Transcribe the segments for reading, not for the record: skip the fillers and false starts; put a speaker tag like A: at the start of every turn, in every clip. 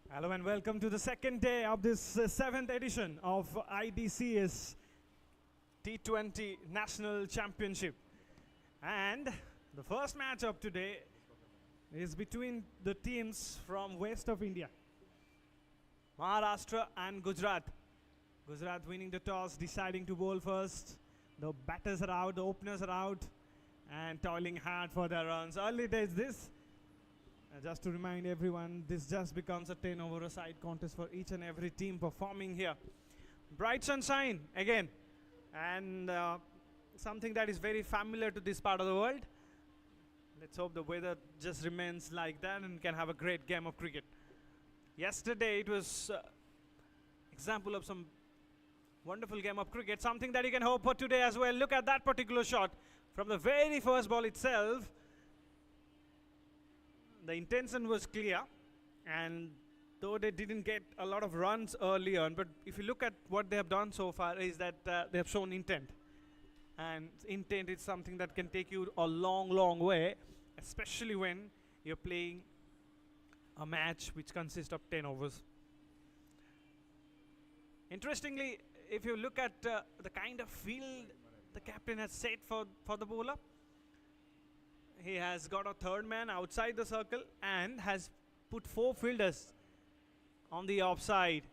A: Hello and welcome to the second day of this seventh edition of IDCA's T20 National Championship. And the first match of today is between the teams from west of India, Maharashtra and Gujarat. Gujarat winning the toss, deciding to bowl first. The batters are out, the openers are out, and toiling hard for their runs. Early days this. Just to remind everyone, this just becomes a 10 over a side contest for each and every team performing here. Bright sunshine again, and something that is very familiar to this part of the world. Let's hope the weather just remains like that and can have a great game of cricket. Yesterday it was example of some wonderful game of cricket, something that you can hope for today as well. Look at that particular shot from the very first ball itself. The intention was clear, and though they didn't get a lot of runs early on, but if you look at what they have done so far is that they have shown intent, and intent is something that can take you a long way, especially when you're playing a match which consists of 10 overs. Interestingly, if you look at the kind of field the captain has set for the bowler, he has got a third man outside the circle and has put 4 fielders on the offside.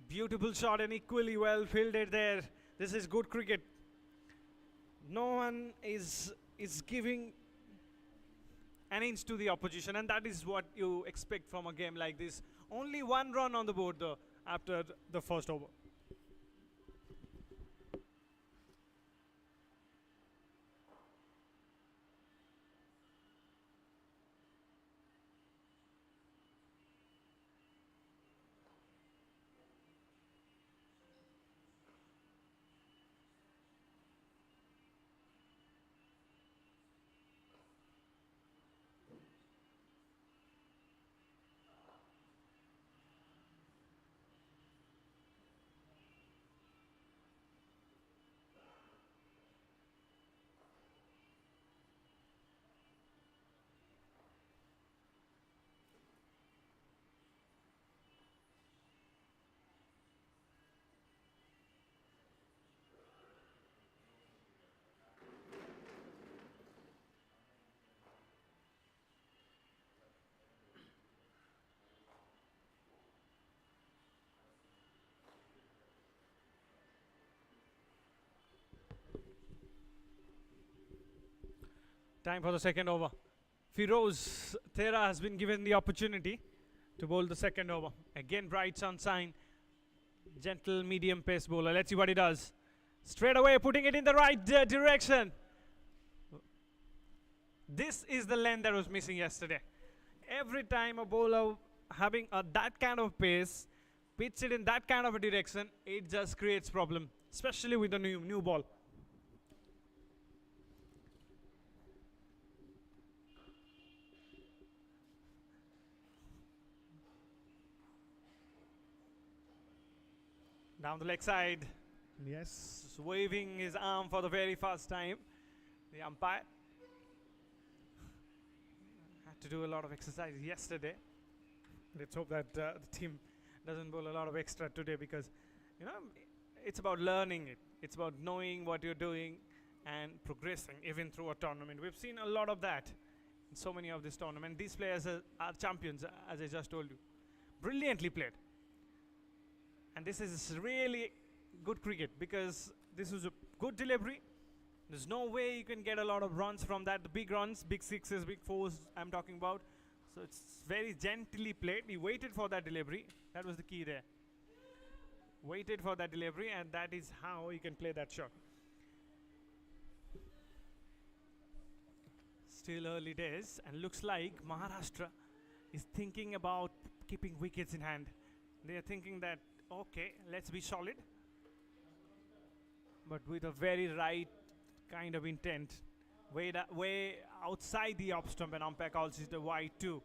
A: Beautiful shot and equally well fielded there. This is good cricket. No one is giving an inch to the opposition, and that is what you expect from a game like this. Only 1 run on the board though after the first over. Time for the second over. Firoz Thera has been given the opportunity to bowl the second over. Again, bright sunshine, gentle medium pace bowler. Let's see what he does. Straight away, putting it in the right direction. This is the length that was missing yesterday. Every time a bowler having that kind of pace, pitch it in that kind of a direction, it just creates problem, especially with the new ball. Down the leg side. Yes, waving his arm for the very first time. The umpire had to do a lot of exercise yesterday. Let's hope that the team doesn't bowl a lot of extra today, because it's about learning it. It's about knowing what you're doing and progressing even through a tournament. We've seen a lot of that in so many of this tournament. These players are champions, as I just told you. Brilliantly played. And this is really good cricket, because this was a good delivery. There's no way you can get a lot of runs from that. The big runs, big sixes, big fours I'm talking about. So it's very gently played. He waited for that delivery. That was the key there. Waited for that delivery, and that is how you can play that shot. Still early days, and looks like Maharashtra is thinking about keeping wickets in hand. They are thinking that, okay, let's be solid, but with a very right kind of intent. Way outside the off stump, and umpire calls it a wide 2.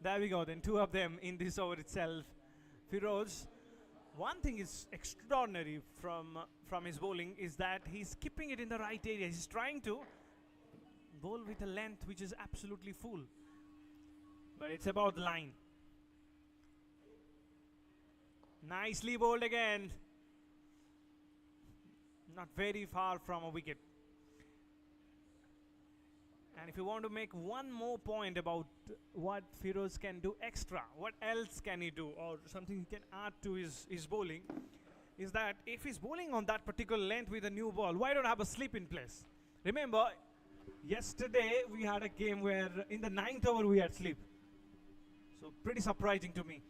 A: There we go, then 2 of them in this over itself. Firoz, one thing is extraordinary from his bowling is that he's keeping it in the right area. He's trying to bowl with a length which is absolutely full, but it's about the line. Nicely bowled again. Not very far from a wicket. And if you want to make one more point about what Firoz can do extra, what else can he do, or something he can add to his bowling, is that if he's bowling on that particular length with a new ball, why don't have a slip in place? Remember, yesterday we had a game where in the 9th over we had slip. So pretty surprising to me.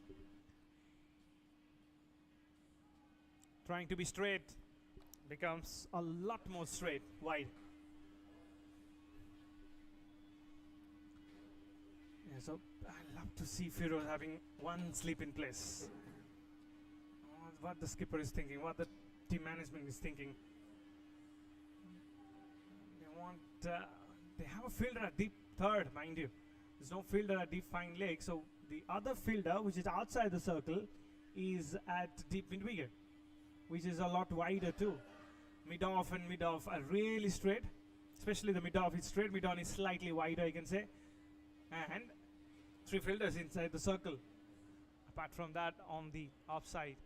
A: Trying to be straight becomes a lot more straight, wide. Yeah, so I love to see Firoz having one slip in place. What the skipper is thinking, what the team management is thinking. They have a fielder at deep third, mind you. There's no fielder at deep fine leg, so the other fielder, which is outside the circle, is at deep mid wicket, which is a lot wider too. Mid-off and mid-off are really straight, especially the mid-off is straight, mid-on is slightly wider, I can say. And 3 fielders inside the circle. Apart from that, on the offside.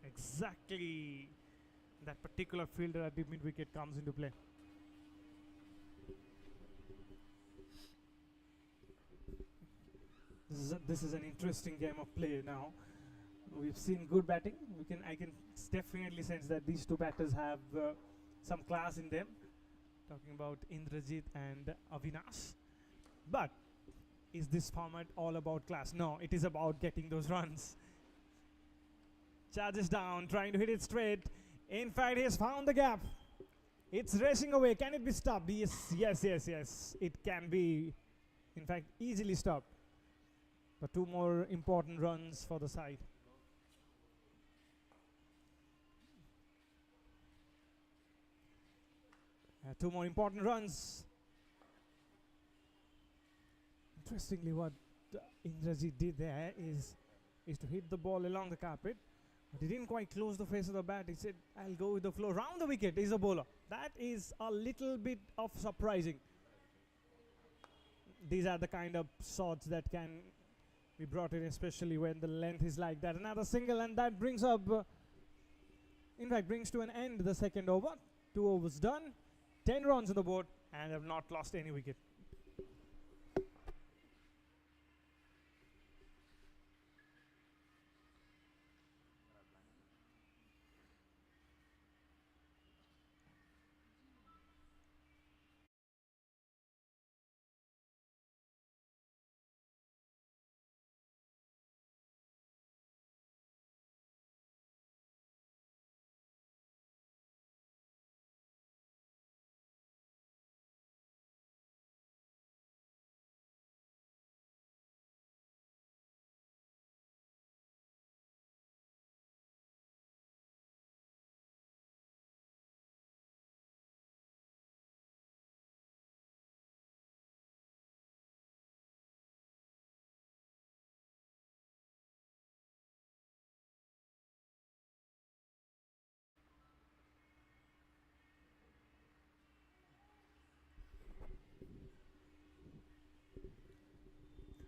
A: Exactly that particular fielder at the mid wicket comes into play. This is an interesting game of play now. We've seen good batting. I can definitely sense that these two batters have some class in them. Talking about Indrajit and Avinash. But is this format all about class? No, it is about getting those runs. Charges down, trying to hit it straight. In fact, he has found the gap. It's racing away. Can it be stopped? Yes. It can be, in fact, easily stopped. But 2 more important runs for the side. Two more important runs. Interestingly, what Indrajit did there is to hit the ball along the carpet. But he didn't quite close the face of the bat. He said, I'll go with the flow. Round the wicket is a bowler. That is a little bit of surprising. These are the kind of shots that can be brought in, especially when the length is like that. Another single, and that brings up, in fact, brings to an end the second over. 2 overs done. 10 runs on the board, and have not lost any wicket.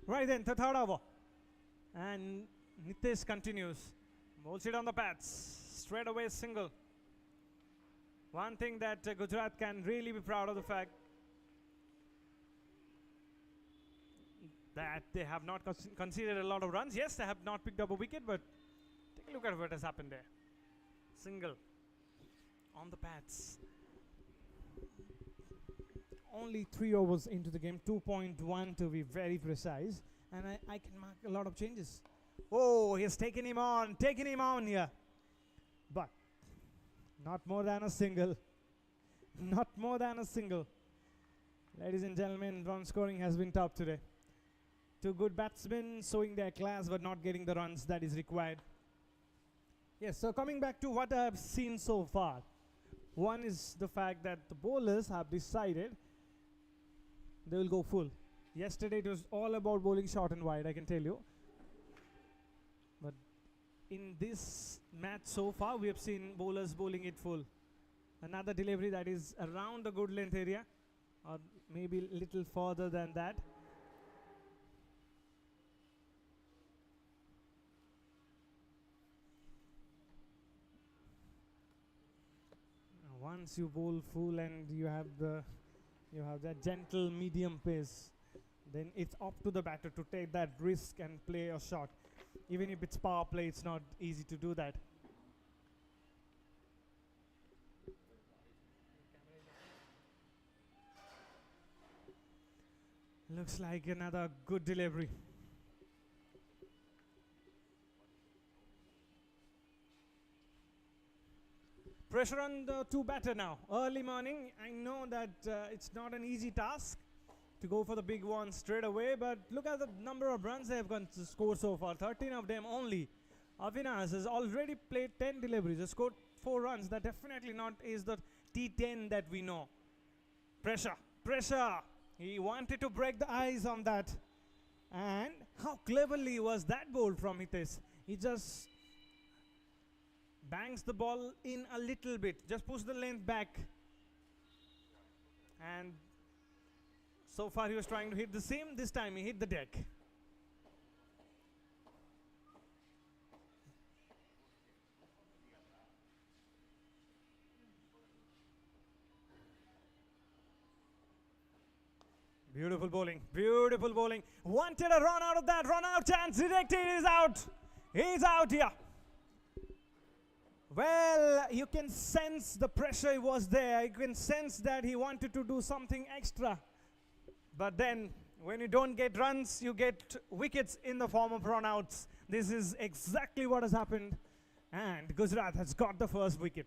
A: Right then, the third over. And Nitesh continues. Bowls it on the pads. Straight away single. One thing that Gujarat can really be proud of the fact that they have not conceded a lot of runs. Yes, they have not picked up a wicket, but take a look at what has happened there. Single on the pads. Only 3 overs into the game, 2.1 to be very precise, and I can mark a lot of changes. Oh, he's taken him on here. But not more than a single. Not more than a single. Ladies and gentlemen, run scoring has been tough today. 2 good batsmen showing their class but not getting the runs that is required. Yes, so coming back to what I have seen so far. One is the fact that the bowlers have decided they will go full. Yesterday it was all about bowling short and wide, I can tell you. But in this match so far, we have seen bowlers bowling it full. Another delivery that is around the good length area, or maybe a little further than that. once you bowl full and you have that gentle medium pace, then it's up to the batter to take that risk and play a shot. Even if it's power play, it's not easy to do that. Looks like another good delivery. Pressure on the two batter now. Early morning, I know that it's not an easy task to go for the big one straight away, but look at the number of runs they have gone to score so far. 13 of them only. Avinash has already played 10 deliveries. He scored 4 runs. That definitely not is the T10 that we know. Pressure, pressure. He wanted to break the ice on that. And how cleverly was that bowl from Hitesh? He just bangs the ball in a little bit, just push the length back. And so far he was trying to hit the seam. This time he hit the deck. Beautiful bowling, beautiful bowling. Wanted a run out of that, run out chance, rejected, he's out. He's out here. Well, you can sense the pressure was there. You can sense that he wanted to do something extra. But then, when you don't get runs, you get wickets in the form of run-outs. This is exactly what has happened. And Gujarat has got the first wicket.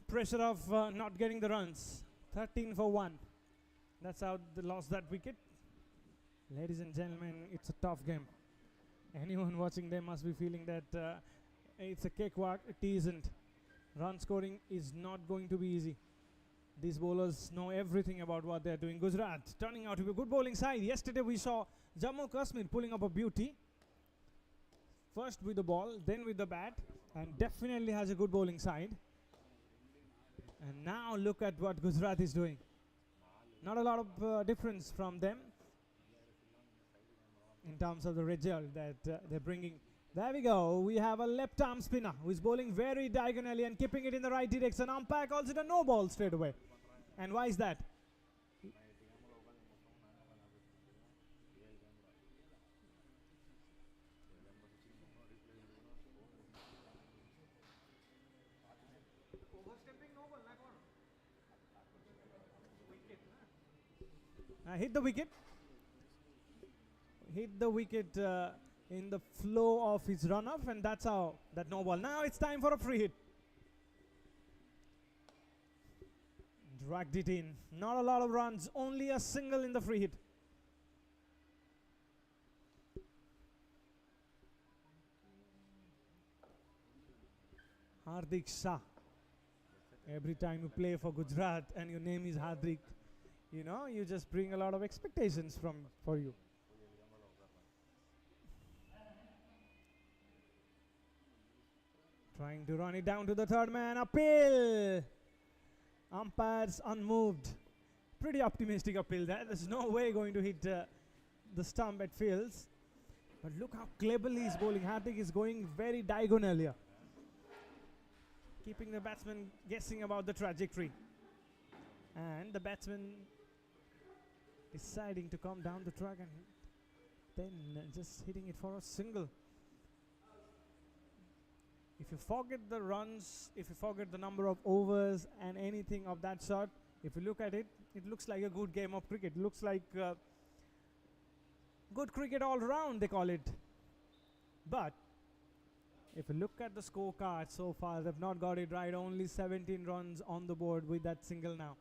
A: Pressure of not getting the runs. 13 for 1. That's how they lost that wicket. Ladies and gentlemen, it's a tough game. Anyone watching them must be feeling that it's a cakewalk. It isn't. Run scoring is not going to be easy. These bowlers know everything about what they're doing. Gujarat turning out to be a good bowling side. Yesterday we saw Jammu Kashmir pulling up a beauty. First with the ball, then with the bat, and definitely has a good bowling side. And now look at what Gujarat is doing. Not a lot of difference from them in terms of the result that they're bringing. There we go. We have a left arm spinner who is bowling very diagonally and keeping it in the right direction. Umpire calls it a no ball straight away. And why is that? Hit the wicket. Hit the wicket in the flow of his run-off, and that's how that no ball. Now it's time for a free hit. Dragged it in. Not a lot of runs, only a single in the free hit. Hardik Shah. Every time you play for Gujarat and your name is Hardik, you know, you just bring a lot of expectations for you. Trying to run it down to the third man. Appeal. Umpires unmoved. Pretty optimistic appeal there. There's no way going to hit the stump at fields. But look how cleverly he's bowling. Hardik is going very diagonal here, keeping the batsman guessing about the trajectory. And the batsman deciding to come down the track and then just hitting it for a single. If you forget the runs, if you forget the number of overs and anything of that sort, if you look at it, it looks like a good game of cricket. Looks like good cricket all round, they call it. But if you look at the scorecard so far, they've not got it right. Only 17 runs on the board with that single now.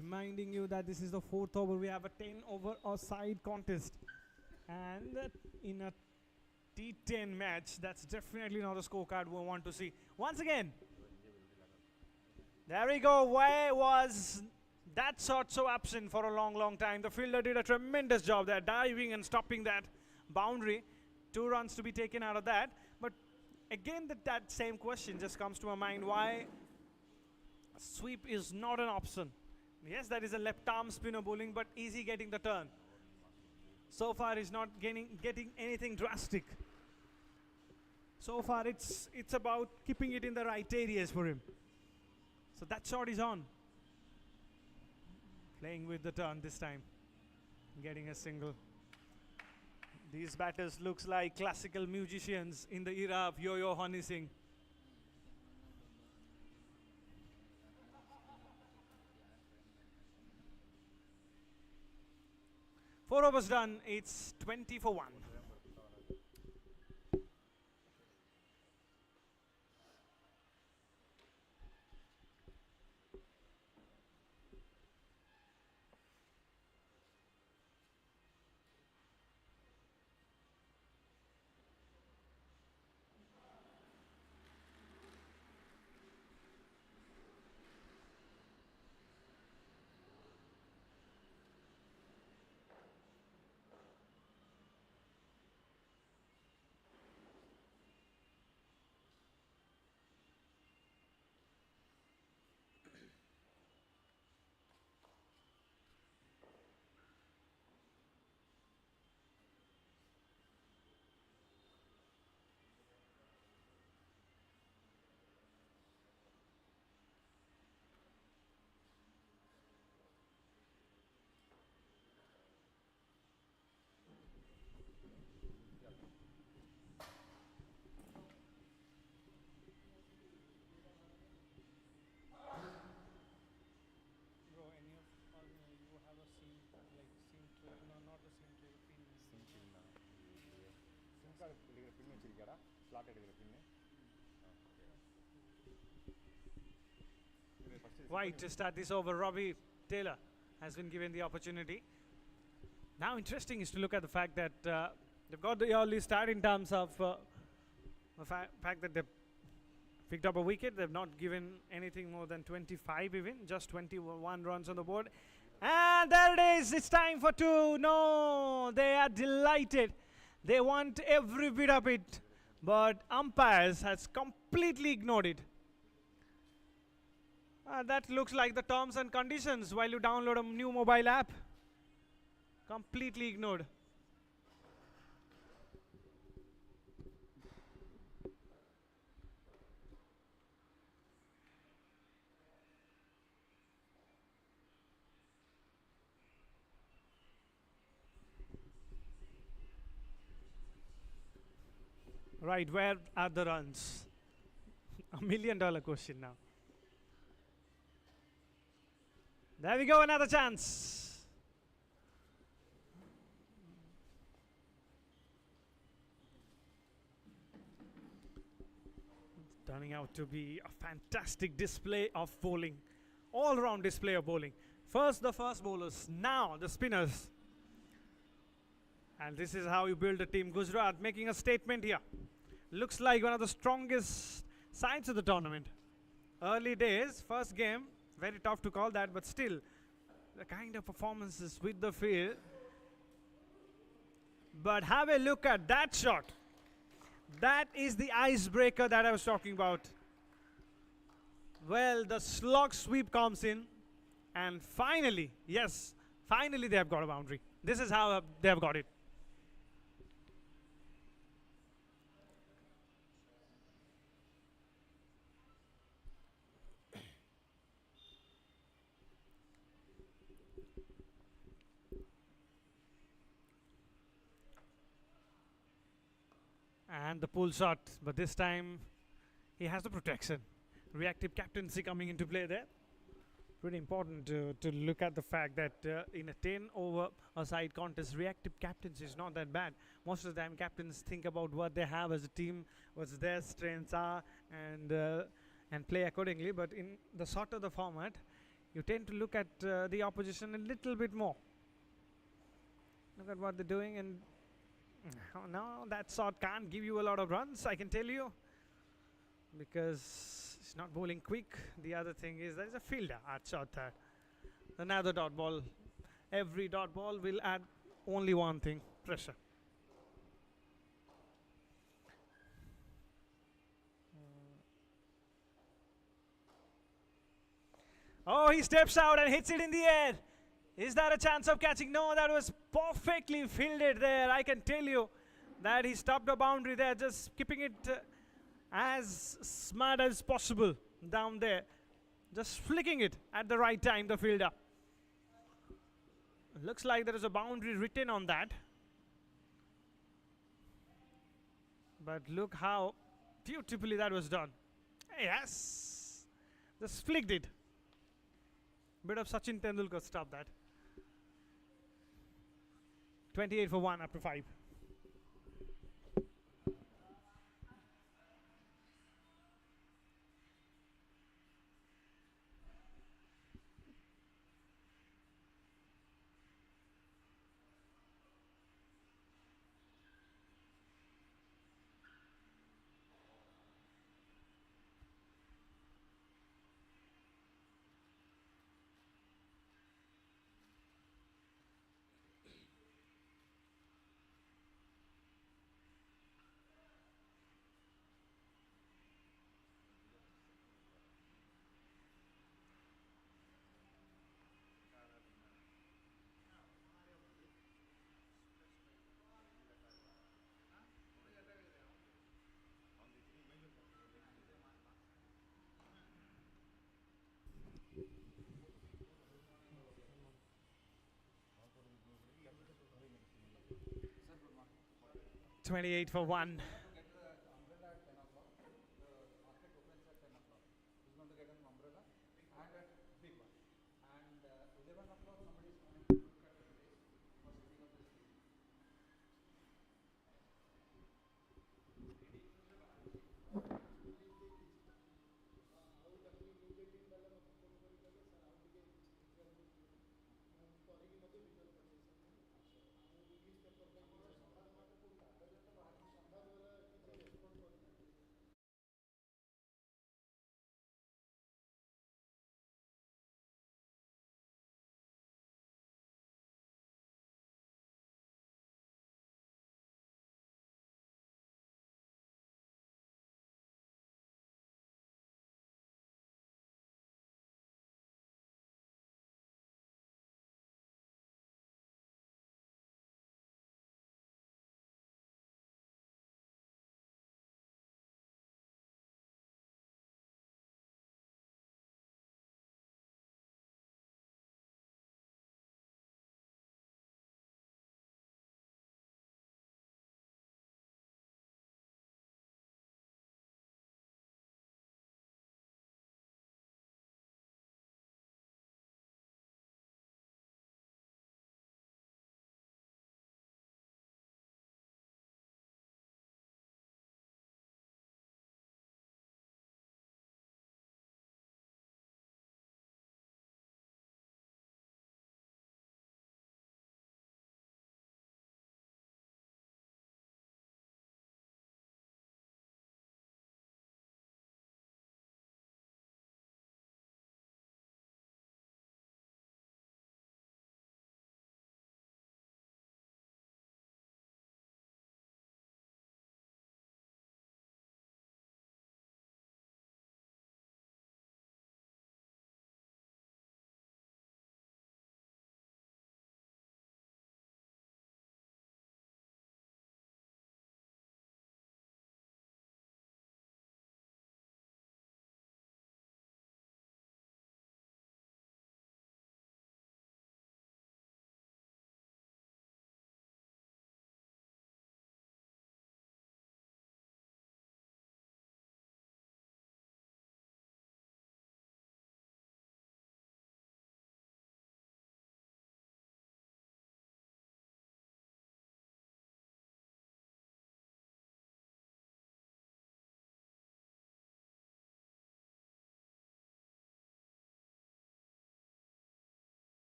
A: Reminding you that this is the 4th over. We have a 10 over a side contest. And in a T10 match, that's definitely not a scorecard we want to see. Once again, there we go. Why was that shot so absent for a long time? The fielder did a tremendous job there, diving and stopping that boundary. 2 runs to be taken out of that. But again, that same question just comes to my mind. Why sweep is not an option? Yes, that is a left arm spinner bowling, but is he getting the turn? So far, he's not getting anything drastic. So far, it's about keeping it in the right areas for him. So that shot is on. Playing with the turn this time. Getting a single. These batters looks like classical musicians in the era of Yo-Yo Honey Singh. Four overs done. It's 20 for 1. White to start this over. Robbie Taylor has been given the opportunity. Now interesting is to look at the fact that they've got the early start in terms of the fact that they've picked up a wicket. They've not given anything more than 25 even, just 21 runs on the board. And there it is. It's time for 2. No, they are delighted. They want every bit of it. But umpires has completely ignored it. That looks like the terms and conditions while you download a new mobile app. Completely ignored. Right, where are the runs? $1 million question now. There we go, another chance. Turning out to be a fantastic display of bowling, all-round display of bowling. First the fast bowlers, now the spinners. And this is how you build a team. Gujarat making a statement here. Looks like one of the strongest sides of the tournament. Early days, first game, very tough to call that, but still, the kind of performances with the field. But have a look at that shot. That is the icebreaker that I was talking about. Well, the slog sweep comes in, and finally, yes, finally they have got a boundary. This is how they have got it. And the pull shot, but this time he has the protection. Reactive captaincy coming into play there. Pretty important to look at the fact that in a 10 over a side contest, reactive captaincy is not that bad. Most of the time captains think about what they have as a team, what their strengths are, and play accordingly. But in the shorter the format, you tend to look at the opposition a little bit more. Look at what they're doing, and no, that shot can't give you a lot of runs, I can tell you, because it's not bowling quick. The other thing is there's a fielder at shot that. Another dot ball. Every dot ball will add only one thing, pressure. Oh, he steps out and hits it in the air. Is that a chance of catching? No, that was perfectly fielded there. I can tell you that he stopped the boundary there, just keeping it as smart as possible down there. Just flicking it at the right time, the fielder. Looks like there is a boundary written on that. But look how beautifully that was done. Yes! Just flicked it. Bit of Sachin Tendulkar, stop that. 28 for 1 after 5. $28 for 1.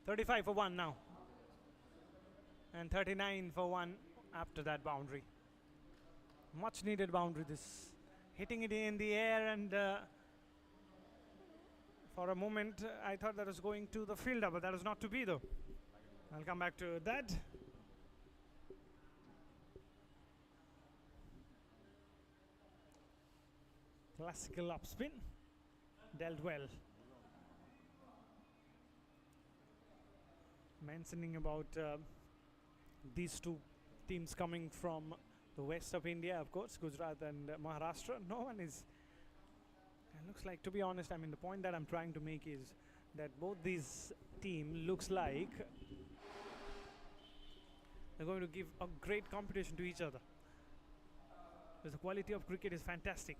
A: 35 for 1 now. And 39 for 1 after that boundary. Much needed boundary this. Hitting it in the air, and for a moment I thought that was going to the fielder, but that was not to be though. I'll come back to that. Classical upspin. Dealt well. Mentioning about these two teams coming from the west of India, of course, Gujarat and Maharashtra. No one is. It looks like, to be honest, I mean, the point that I'm trying to make is that both these teams looks like they're going to give a great competition to each other. Because the quality of cricket is fantastic.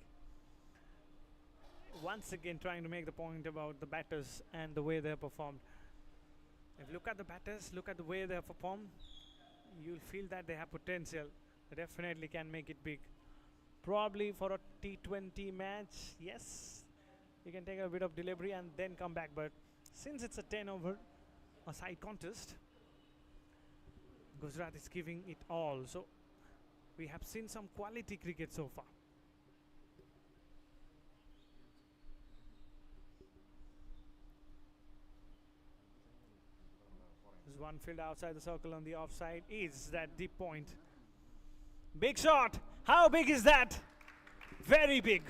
A: Once again, trying to make the point about the batters and the way they have performed. If you look at the batters, look at the way they have performed, you'll feel that they have potential. They definitely can make it big. Probably for a T20 match, yes, you can take a bit of delivery and then come back. But since it's a 10 over, a side contest, Gujarat is giving it all. So we have seen some quality cricket so far. There's one field outside the circle on the offside. Is that deep point? Big shot. How big is that? Very big.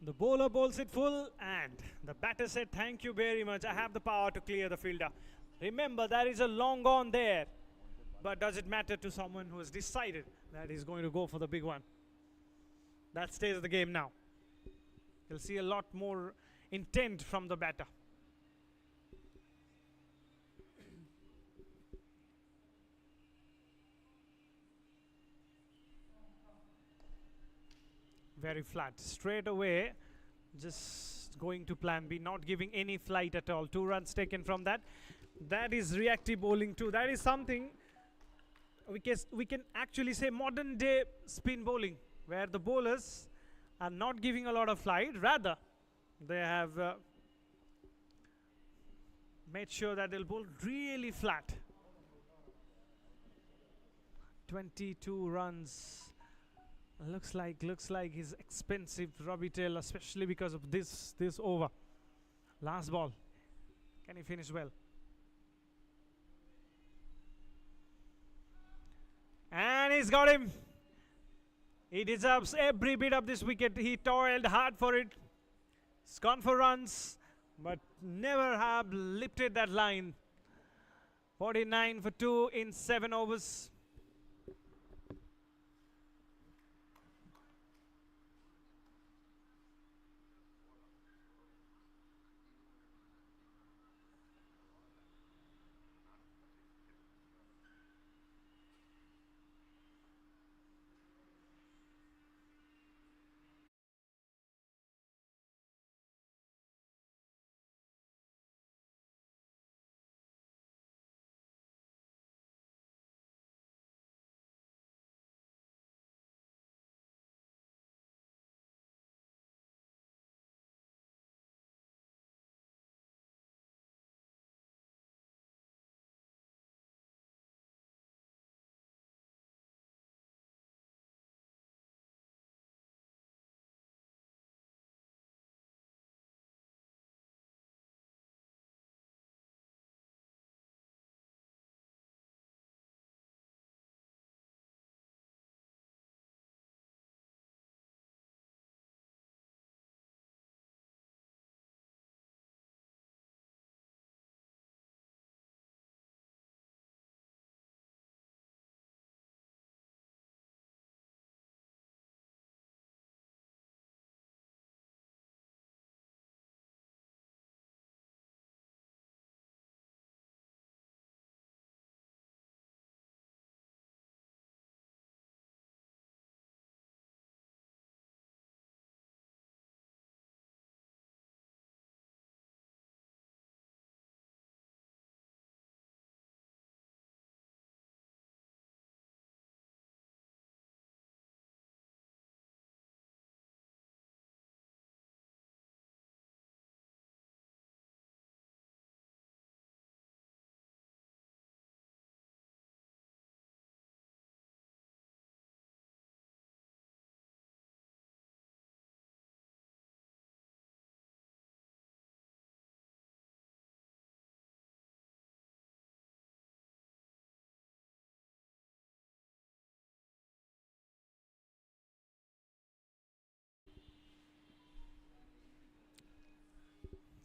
A: The bowler bowls it full, and the batter said, thank you very much. I have the power to clear the fielder. Remember, there is a long on there. But does it matter to someone who has decided that he's going to go for the big one? That stays the game now. You'll see a lot more intent from the batter. Very flat. Straight away, just going to plan B, not giving any flight at all. 2 runs taken from that. That is reactive bowling too. That is something we can actually say modern day spin bowling, where the bowlers are not giving a lot of flight. Rather, they have made sure that they'll bowl really flat. 22 runs. Looks like his expensive Robbie Taylor, especially because of this over. Last ball. Can he finish well? And he's got him. He deserves every bit of this wicket. He toiled hard for it. He's gone for runs, but never have lifted that line. 49 for 2 in 7 overs.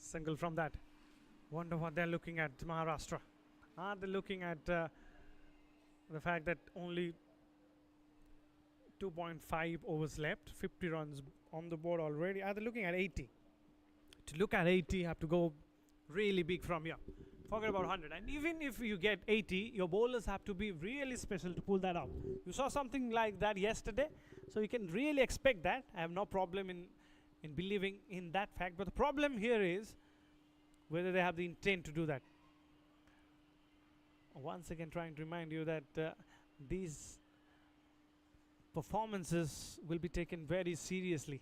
A: Single from that. Wonder what they're looking at, Maharashtra. Are they looking at the fact that only 2.5 overs left, 50 runs on the board already? Are they looking at 80? To look at 80, you have to go really big from here. Forget about 100. And even if you get 80, your bowlers have to be really special to pull that out. You saw something like that yesterday, so you can really expect that. I have no problem in believing in that fact. But the problem here is whether they have the intent to do that. Once again, trying to remind you that these performances will be taken very seriously.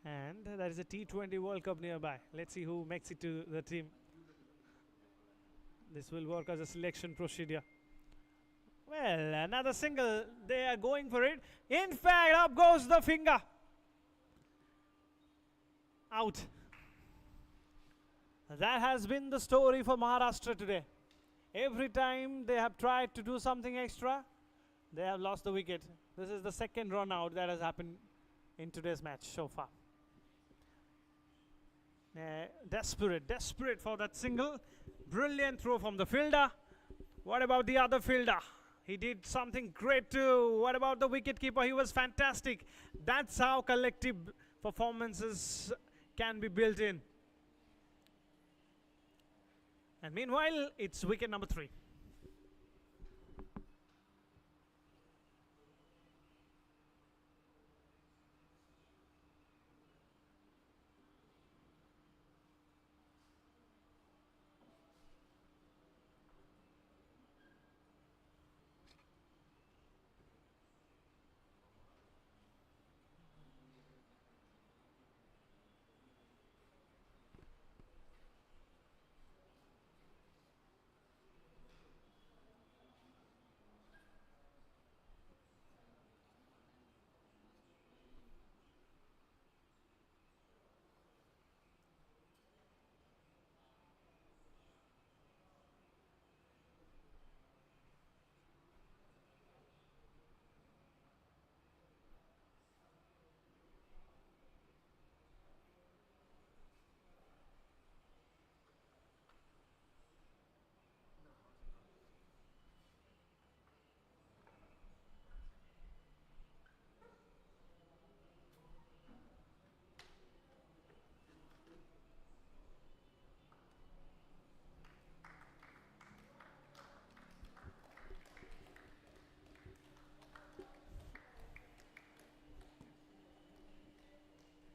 A: And there is a T20 World Cup nearby. Let's see who makes it to the team. This will work as a selection procedure. Well, another single. They are going for it. In fact, up goes the finger. Out. That has been the story for Maharashtra today. Every time they have tried to do something extra, they have lost the wicket. This is the second run out that has happened in today's match so far. Desperate for that single. Brilliant throw from the fielder. What about the other fielder? He did something great too. What about the wicketkeeper? He was fantastic. That's how collective performances can be built in. And meanwhile, it's wicket number 3.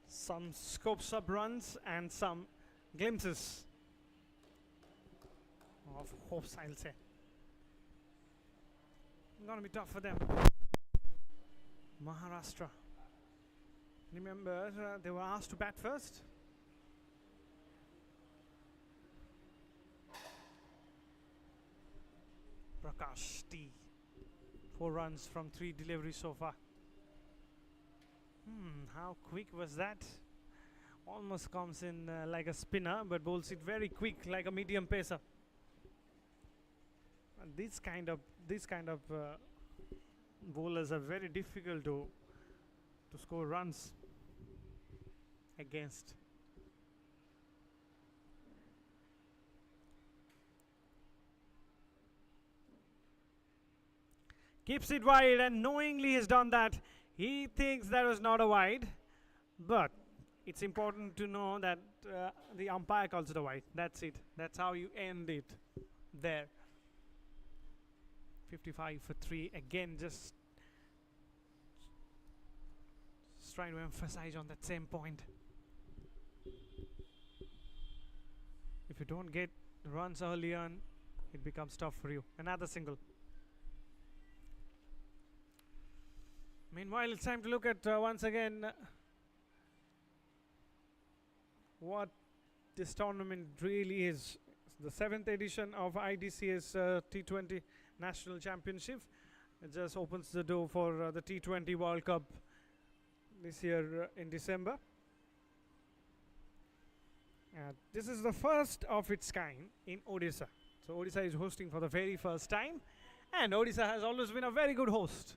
A: Some scopes up runs and some glimpses of hopes, I'll say. Gonna be tough for them. Maharashtra. Remember, they were asked to bat first. Prakash T. 4 runs from 3 deliveries so far. How quick was that? Almost comes in like a spinner, but bowls it very quick, like a medium pacer. And these kind of bowlers are very difficult to score runs against. Keeps it wide, and knowingly has done that. He thinks that was not a wide, but it's important to know that the umpire calls it a wide. That's it. That's how you end it there. 55 for 3. Again, just trying to emphasize on that same point. If you don't get runs early on, it becomes tough for you. Another single. Meanwhile, it's time to look at once again what this tournament really is. It's the 7th edition of IDCA's T20 National Championship. It just opens the door for the T20 World Cup this year in December. This is the first of its kind in Odisha. So Odisha is hosting for the very first time, and Odisha has always been a very good host.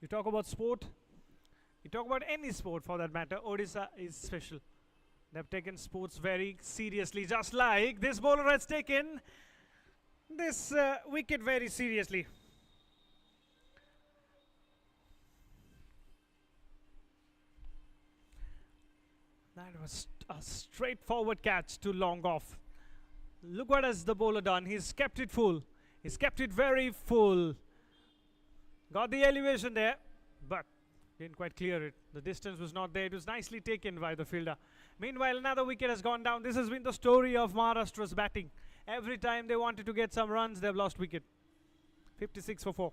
A: You talk about sport, you talk about any sport for that matter, Odisha is special. They've taken sports very seriously, just like this bowler has taken this wicket very seriously. That was a straightforward catch to long off. Look what has the bowler done. He's kept it full. He's kept it very full. Got the elevation there, but didn't quite clear it. The distance was not there. It was nicely taken by the fielder. Meanwhile, another wicket has gone down. This has been the story of Maharashtra's batting. Every time they wanted to get some runs, they've lost wicket. 56 for 4.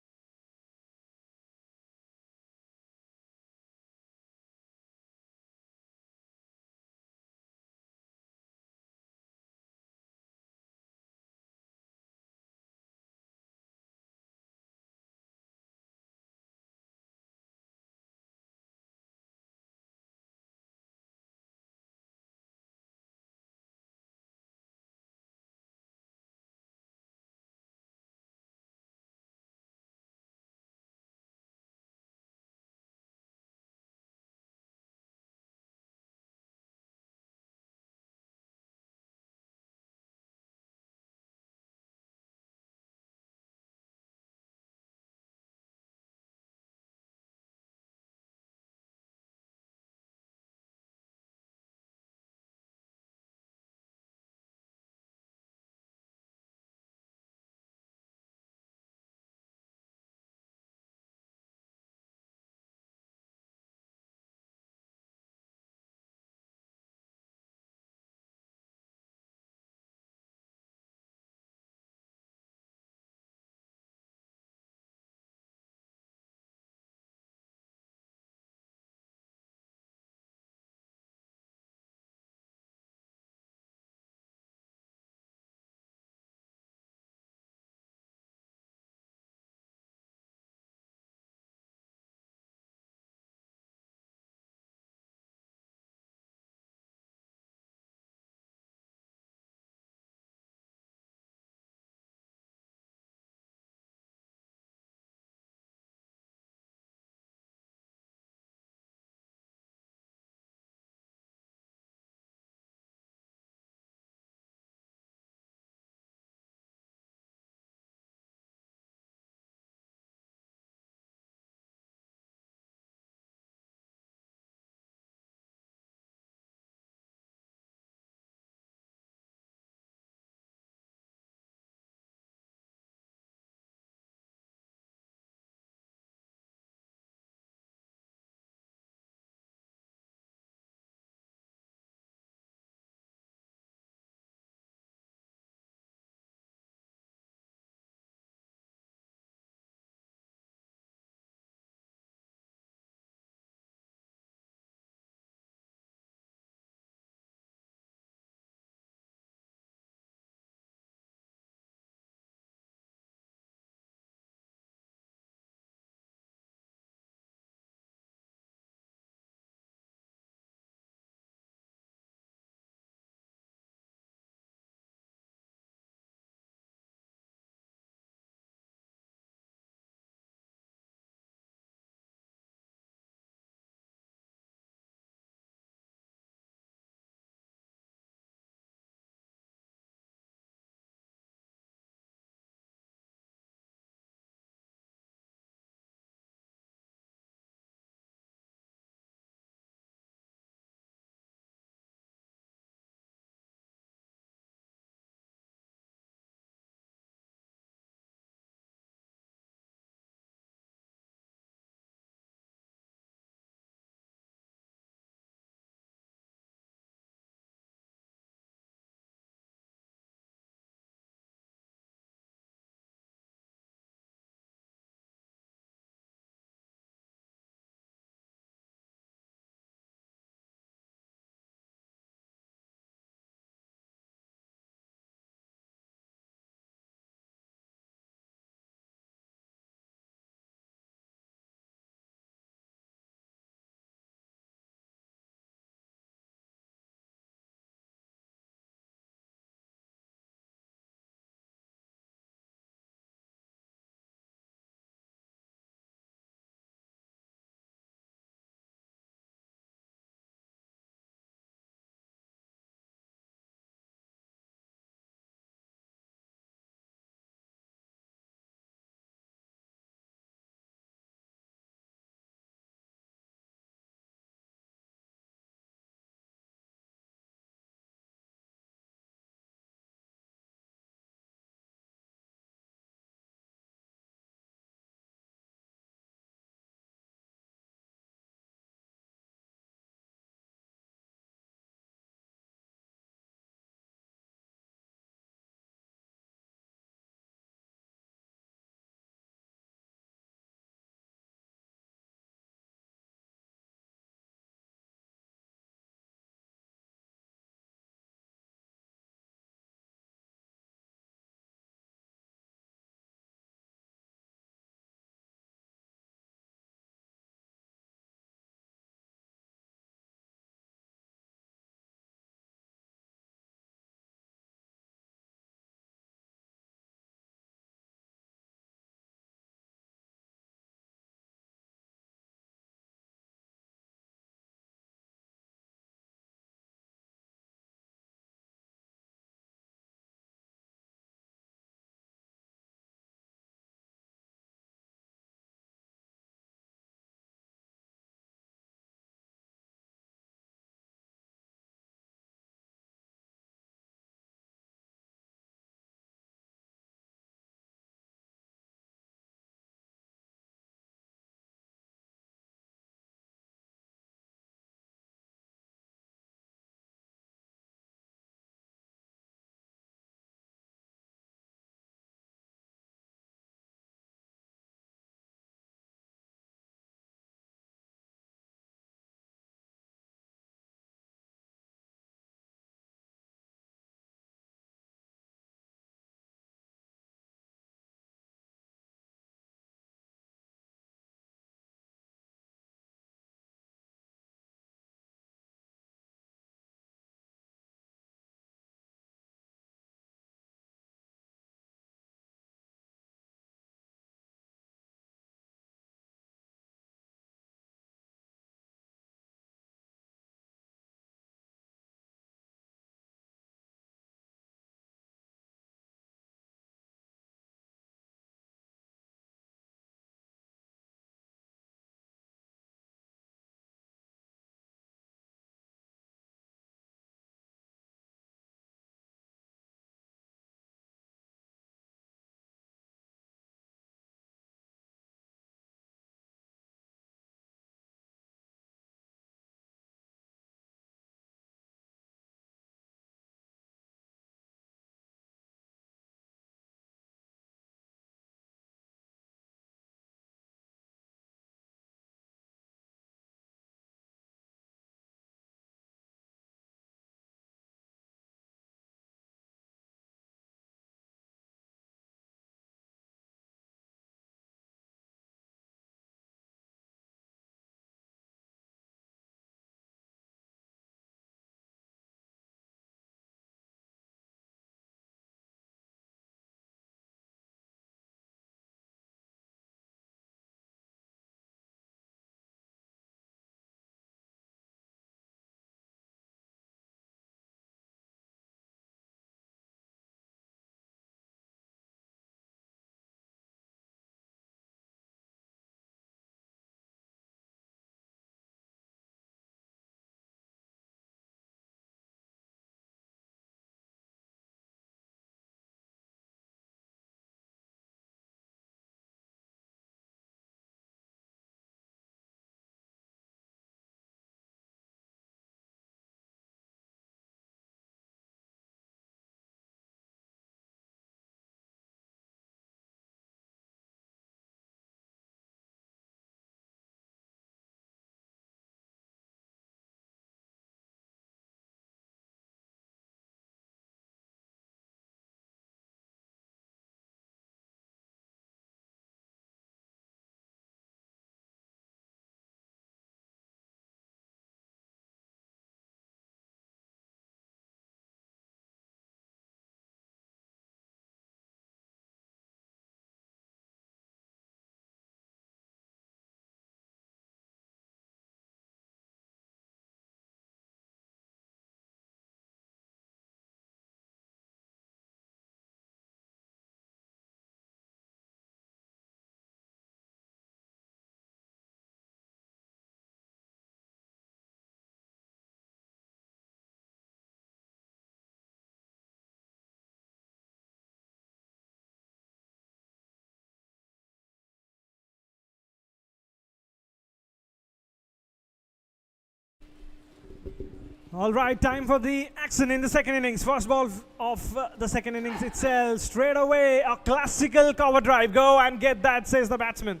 A: All right, time for the action in the second innings. First ball of the second innings itself. Straight away, a classical cover drive. Go and get that, says the batsman.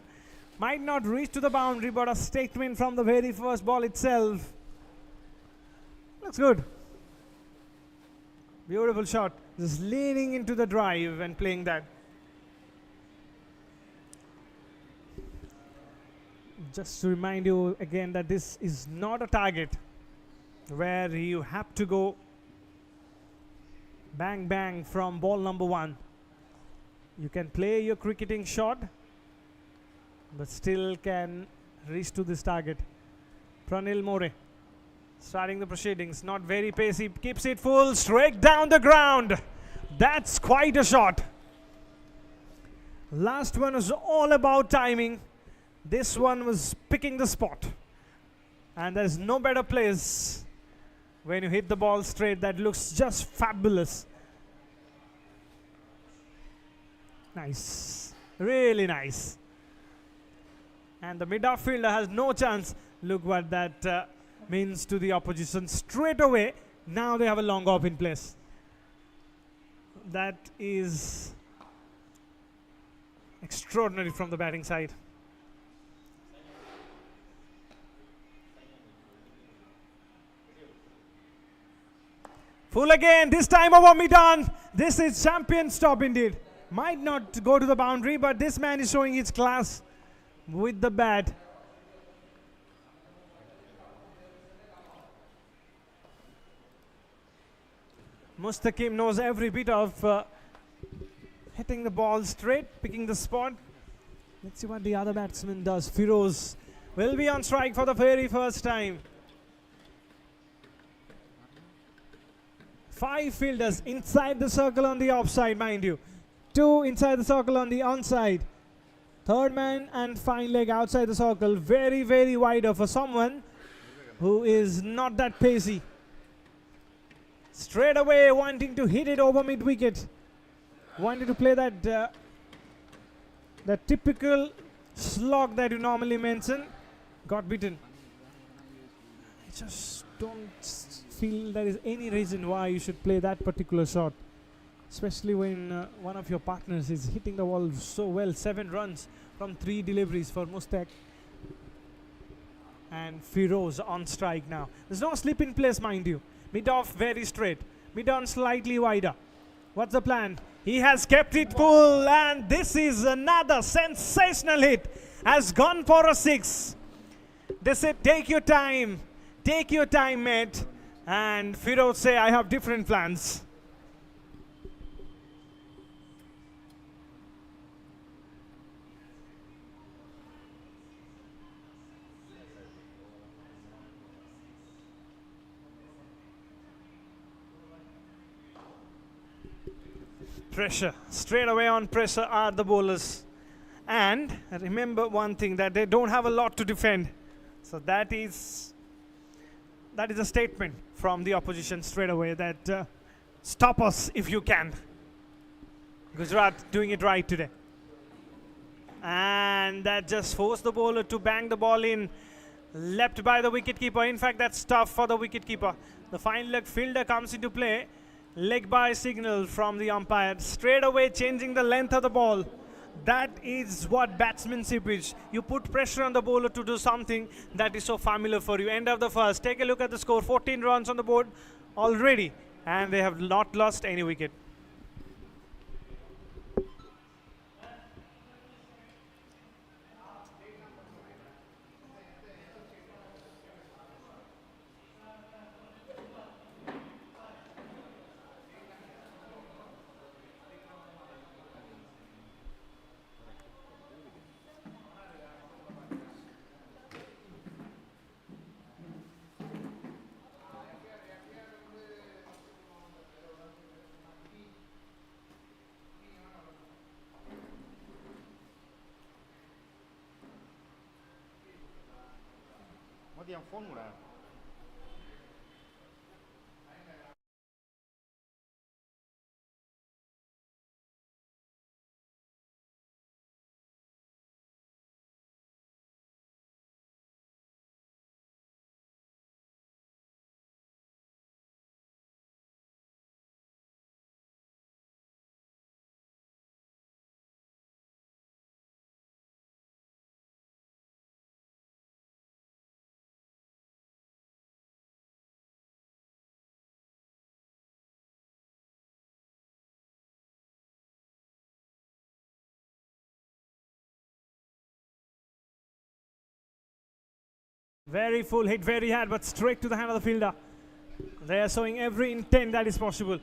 A: Might not reach to the boundary, but a statement from the very first ball itself. Looks good. Beautiful shot. Just leaning into the drive and playing that. Just to remind you again that this is not a target where you have to go bang bang from ball number 1. You can play your cricketing shot, but still can reach to this target. Pranil More starting the proceedings, not very pacey, keeps it full, straight down the ground. That's quite a shot. Last one was all about timing. This one was picking the spot. And there's no better place when you hit the ball straight. That looks just fabulous. Nice. Really nice. And the mid-off fielder has no chance. Look what that means to the opposition straight away. Now they have a long off in place. That is extraordinary from the batting side. Full again, this time over mid-on. This is champion stop indeed. Might not go to the boundary, but this man is showing his class with the bat. Mustaqim knows every bit of hitting the ball straight, picking the spot. Let's see what the other batsman does. Firoz will be on strike for the very first time. 5 fielders inside the circle on the offside, mind you. 2 inside the circle on the onside. Third man and fine leg outside the circle. Very, very wider for someone who is not that pacey. Straight away wanting to hit it over mid-wicket. Wanting to play that that typical slog that you normally mention. Got beaten. I just don't feel there is any reason why you should play that particular shot, especially when one of your partners is hitting the ball so well. 7 runs from 3 deliveries for Mustaq. And Firoz on strike now. There's no slip in place, mind you. Mid off very straight, mid on slightly wider. What's the plan? He has kept it full, and this is another sensational hit. Has gone for a 6. They said take your time, mate. And Firoz say, I have different plans. Pressure, straight away on pressure are the bowlers. And remember one thing, that they don't have a lot to defend. So that is a statement from the opposition straight away that stop us if you can. Gujarat doing it right today. And that just forced the bowler to bang the ball in. Leapt by the wicketkeeper. In fact, that's tough for the wicketkeeper. The fine leg fielder comes into play. Leg by signal from the umpire. Straight away changing the length of the ball. That is what batsmanship is. You put pressure on the bowler to do something that is so familiar for you. End of the first. Take a look at the score. 14 runs on the board already. And they have not lost any wicket.
B: mati yang phone udah
A: Very full hit, very hard, but straight to the hand of the fielder. They are showing every intent that is possible.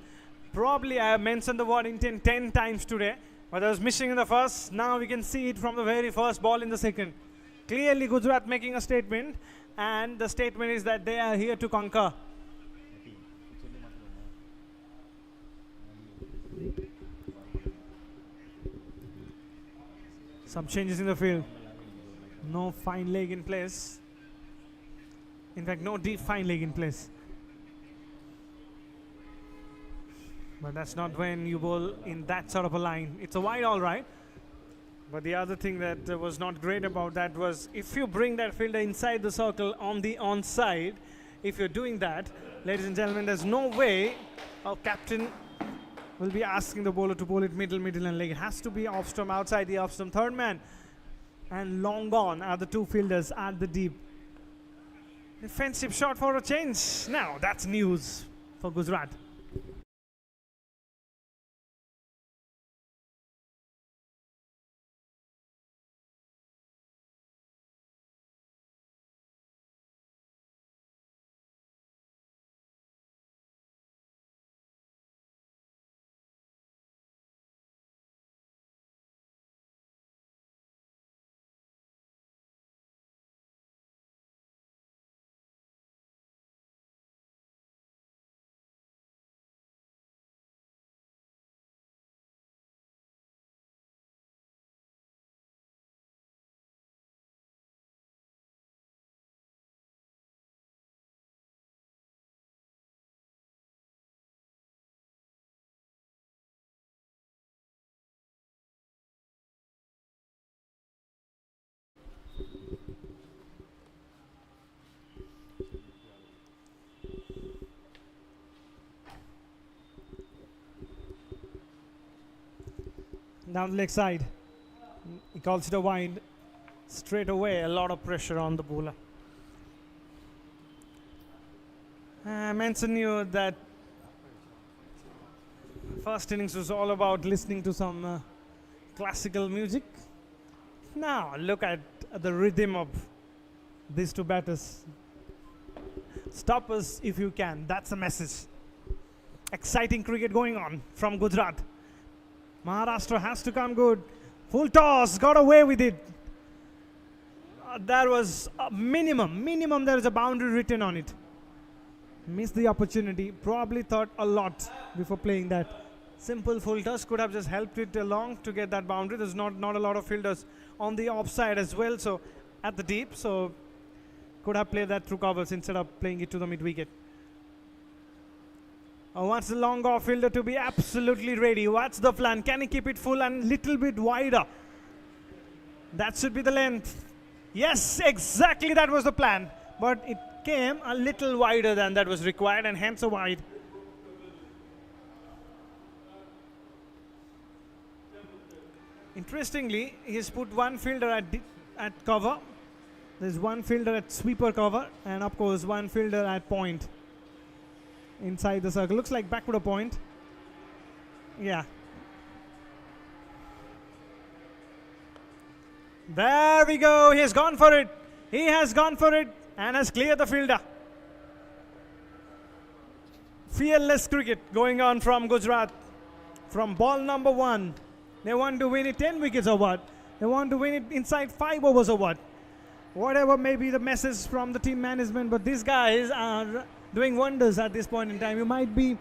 A: Probably I have mentioned the word intent 10 times today, but I was missing in the first. Now we can see it from the very first ball in the second. Clearly Gujarat making a statement, and the statement is that they are here to conquer. Some changes in the field. No fine leg in place. In fact, no deep fine leg in place. But that's not when you bowl in that sort of a line. It's a wide, all right. But the other thing that was not great about that was if you bring that fielder inside the circle on the onside, if you're doing that, ladies and gentlemen, there's no way a captain will be asking the bowler to bowl it middle and leg. It has to be off stump, outside the off stump. Third man and long gone are the two fielders at the deep. Defensive shot for a change. Now that's news for Gujarat. Down the leg side. He calls it a wide. Straight away, a lot of pressure on the bowler. I mentioned you that first innings was all about listening to some classical music. Now look at the rhythm of these two batters. Stop us if you can. That's the message. Exciting cricket going on from Gujarat. Maharashtra has to come good. Full toss, got away with it. There was a minimum there is a boundary written on it. Missed the opportunity, probably thought a lot before playing that. Simple full toss could have just helped it along to get that boundary. There's not a lot of fielders on the offside as well, so at the deep, so could have played that through covers instead of playing it to the mid wicket. Wants the long off fielder to be absolutely ready. What's the plan? Can he keep it full and little bit wider? That should be the length. Yes, exactly that was the plan. But it came a little wider than that was required, and hence a wide. Interestingly, he's put one fielder at cover. There's one fielder at sweeper cover, and of course one fielder at point. Inside the circle. Looks like backward a point. Yeah. There we go. He has gone for it. He has gone for it and has cleared the fielder. Fearless cricket going on from Gujarat. From ball number 1. They want to win it 10 wickets or what? They want to win it inside 5 overs or what? Whatever may be the message from the team management, but these guys are doing wonders at this point in time. You might be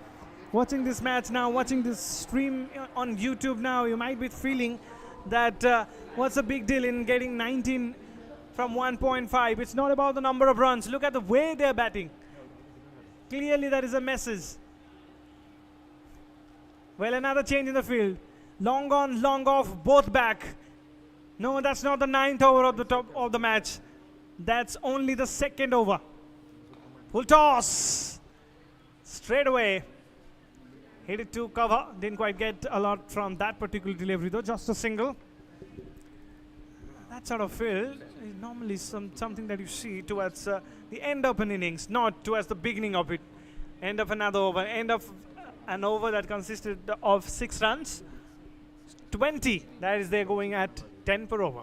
A: watching this match now, watching this stream on YouTube now. You might be feeling that what's the big deal in getting 19 from 1.5? It's not about the number of runs. Look at the way they're batting. Clearly that is a message. Well, another change in the field. Long on, long off, both back. No, that's not the 9th over of the top of the match. That's only the 2nd over. Full toss. Straight away. Hit it to cover. Didn't quite get a lot from that particular delivery though. Just a single. That sort of field is normally something that you see towards the end of an innings, not towards the beginning of it. End of another over. End of an over that consisted of 6 runs. 20. That is, they're going at 10 per over.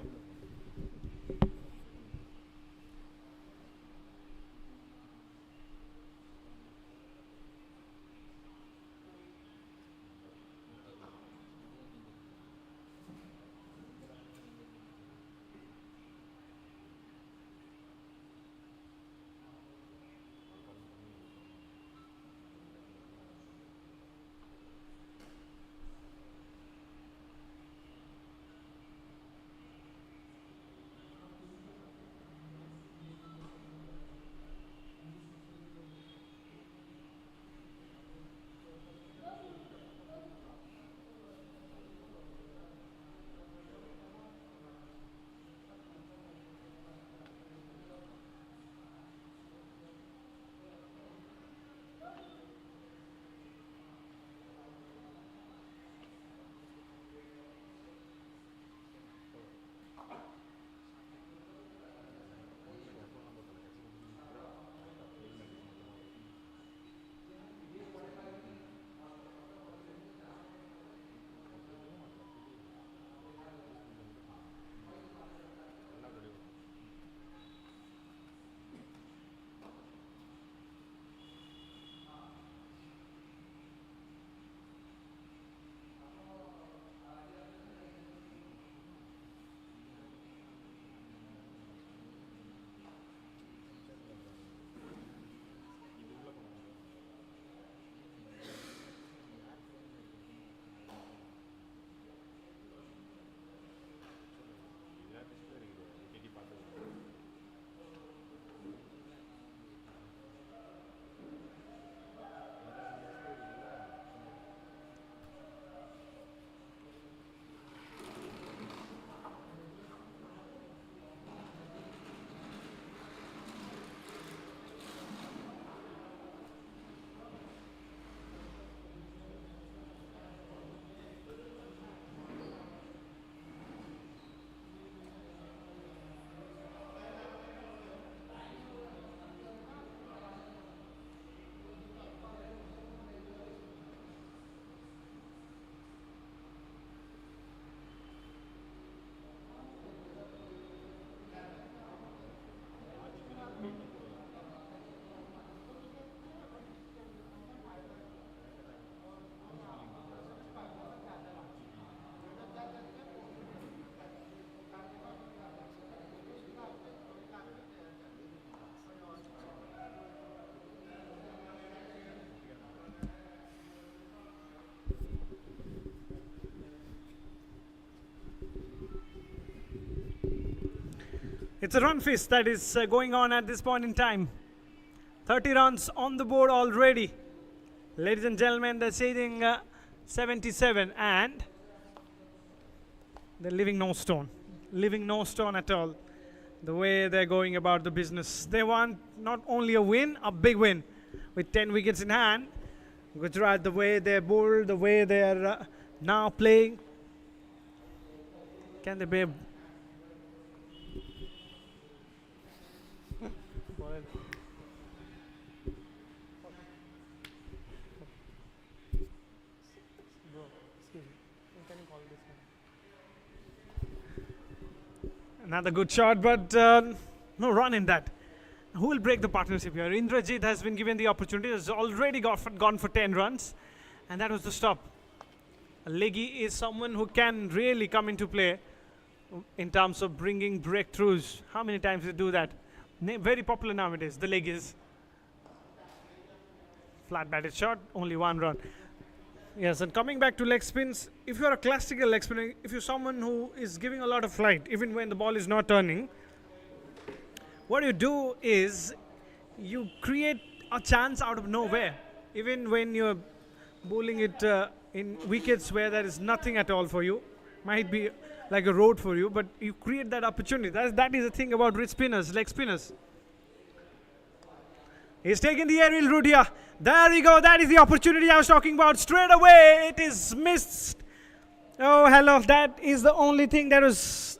A: It's a run feast that is going on at this point in time. 30 runs on the board already. Ladies and gentlemen, they're chasing 77 and they're leaving no stone. Leaving no stone at all. The way they're going about the business. They want not only a win, a big win. With 10 wickets in hand. Gujarat, the way they're bowled, the way they're now playing. Can they be? Another good shot, but no run in that. Who will break the partnership here? Indrajit has been given the opportunity, has already gone for 10 runs, and that was the stop. Leggy is someone who can really come into play in terms of bringing breakthroughs. How many times they do that? Very popular nowadays, the Leggies. Flat batted shot, only 1 run. Yes, and coming back to leg spins, if you're a classical leg spinner, if you're someone who is giving a lot of flight, even when the ball is not turning, what you do is you create a chance out of nowhere. Even when you're bowling it in wickets where there is nothing at all for you, might be like a road for you, but you create that opportunity. That is the thing about wrist spinners, leg spinners. He's taking the aerial route here. There we go. That is the opportunity I was talking about. Straight away, it is missed. Oh, hello. That is the only thing that was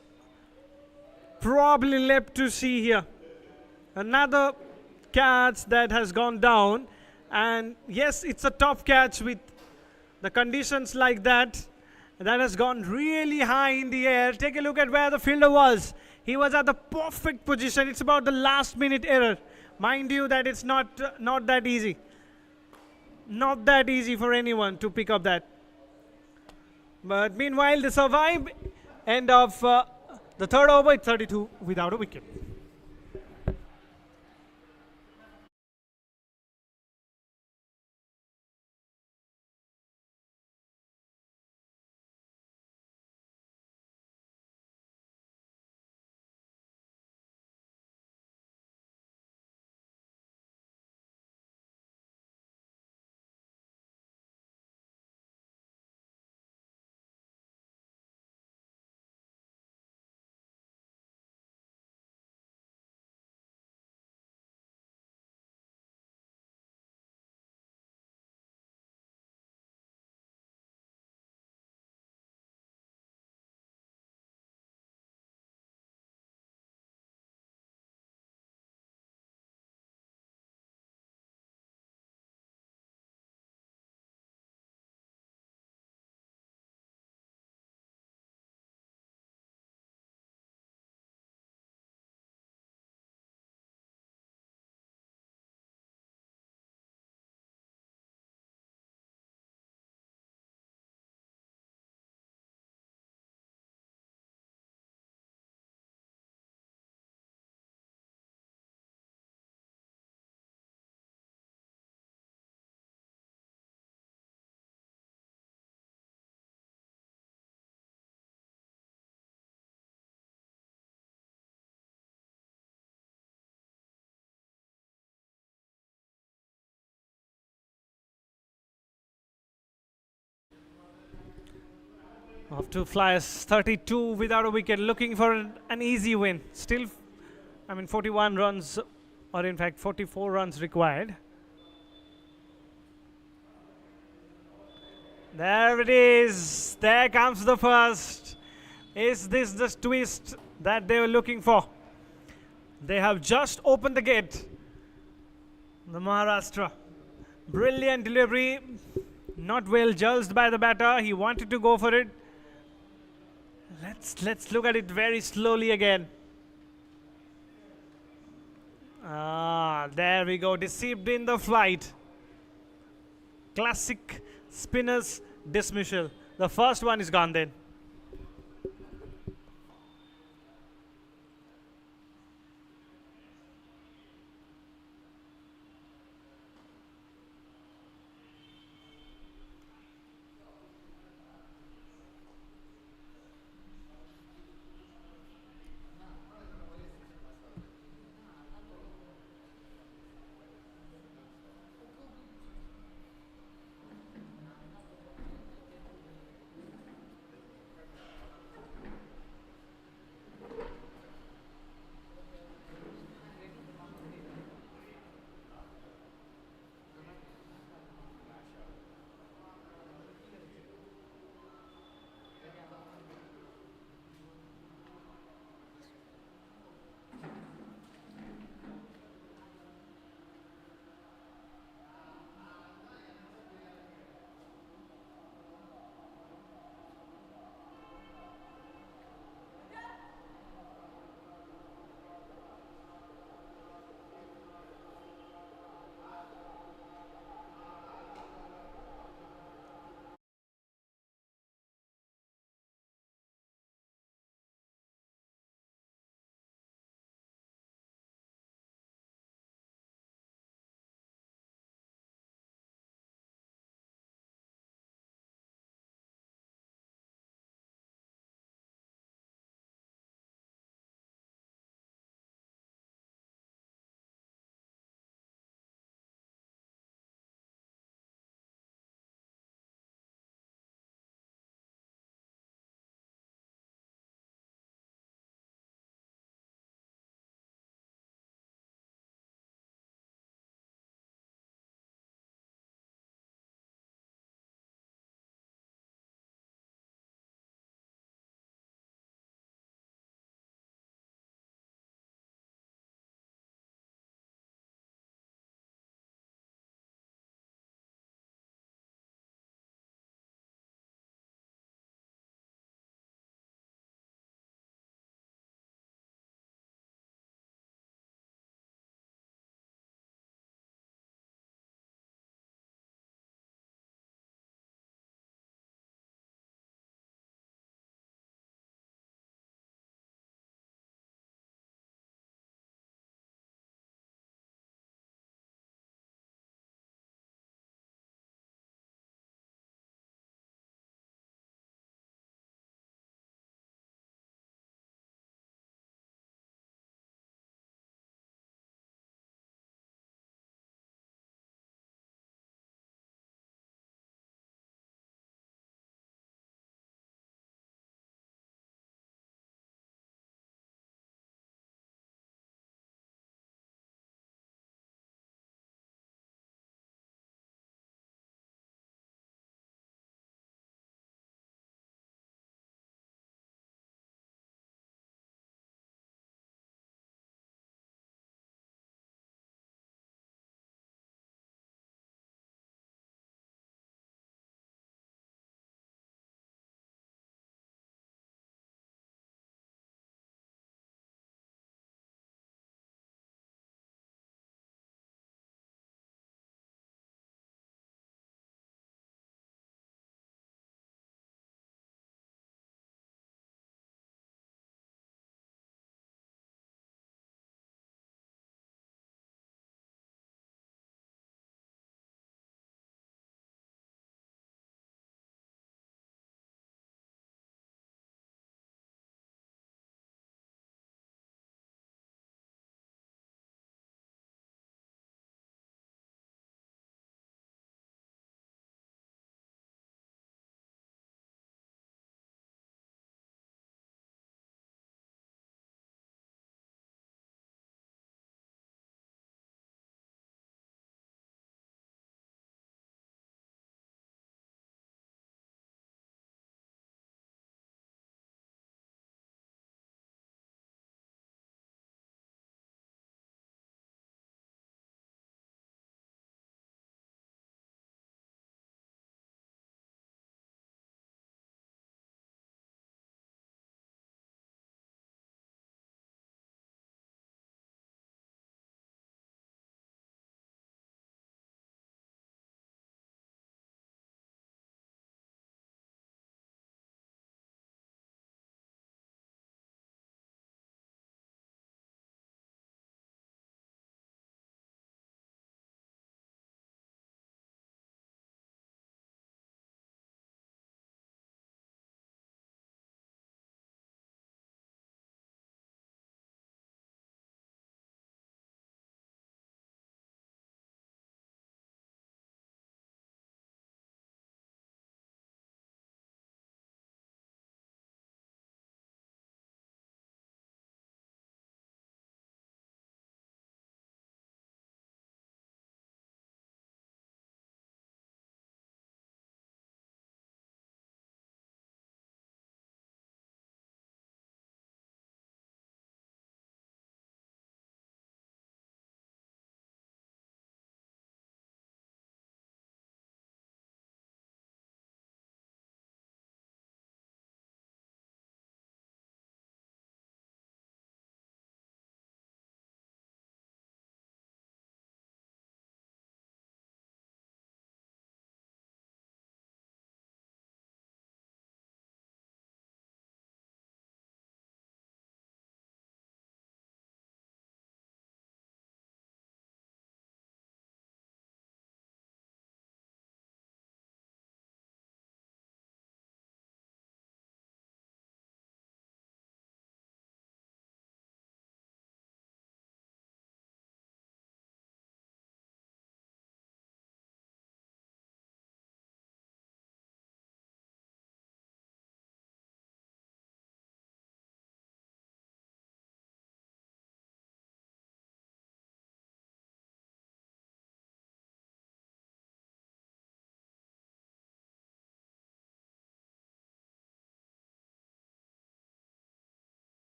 A: probably left to see here. Another catch that has gone down. And yes, it's a tough catch with the conditions like that. That has gone really high in the air. Take a look at where the fielder was. He was at the perfect position. It's about the last minute error. Mind you that it's not that easy. Not that easy for anyone to pick up that. But meanwhile, they survive. End of the third over, it's 32 without a wicket. Off to Flyers, 32 without a wicket, looking for an easy win. Still, 41 runs, or in fact 44 runs required. There it is. There comes the first. Is this the twist that they were looking for? They have just opened the gate. The Maharashtra. Brilliant delivery. Not well judged by the batter. He wanted to go for it. Let's look at it very slowly again. There we go. Deceived in the flight. Classic spinner's dismissal. The first one is gone then.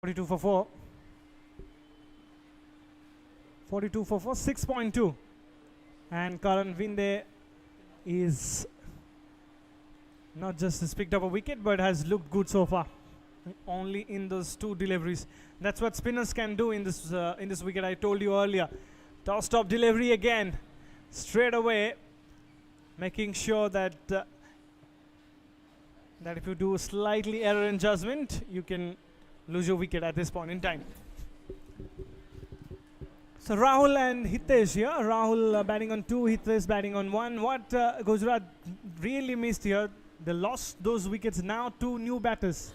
A: 42 for 4. 42 for 4, 6.2. And Karan Vinde is not just has picked up a wicket but has looked good so far. Only in those 2 deliveries. That's what spinners can do in this wicket. I told you earlier. Toss top delivery again. Straight away. Making sure that that if you do slightly error in judgment, you can lose your wicket at this point in time. So Rahul and Hitesh here. Rahul batting on 2, Hitesh batting on 1. What Gujarat really missed here, they lost those wickets. Now 2 new batters.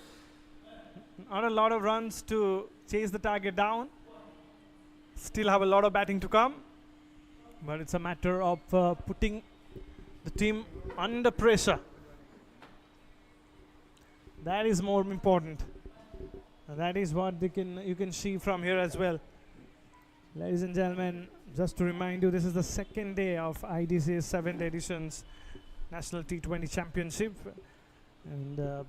A: Not a lot of runs to chase the target down. Still have a lot of batting to come. But it's a matter of putting the team under pressure. That is more important. And that is what you can see from here as well. Ladies and gentlemen, just to remind you, this is the second day of IDCA 7th edition's National T20 Championship. And the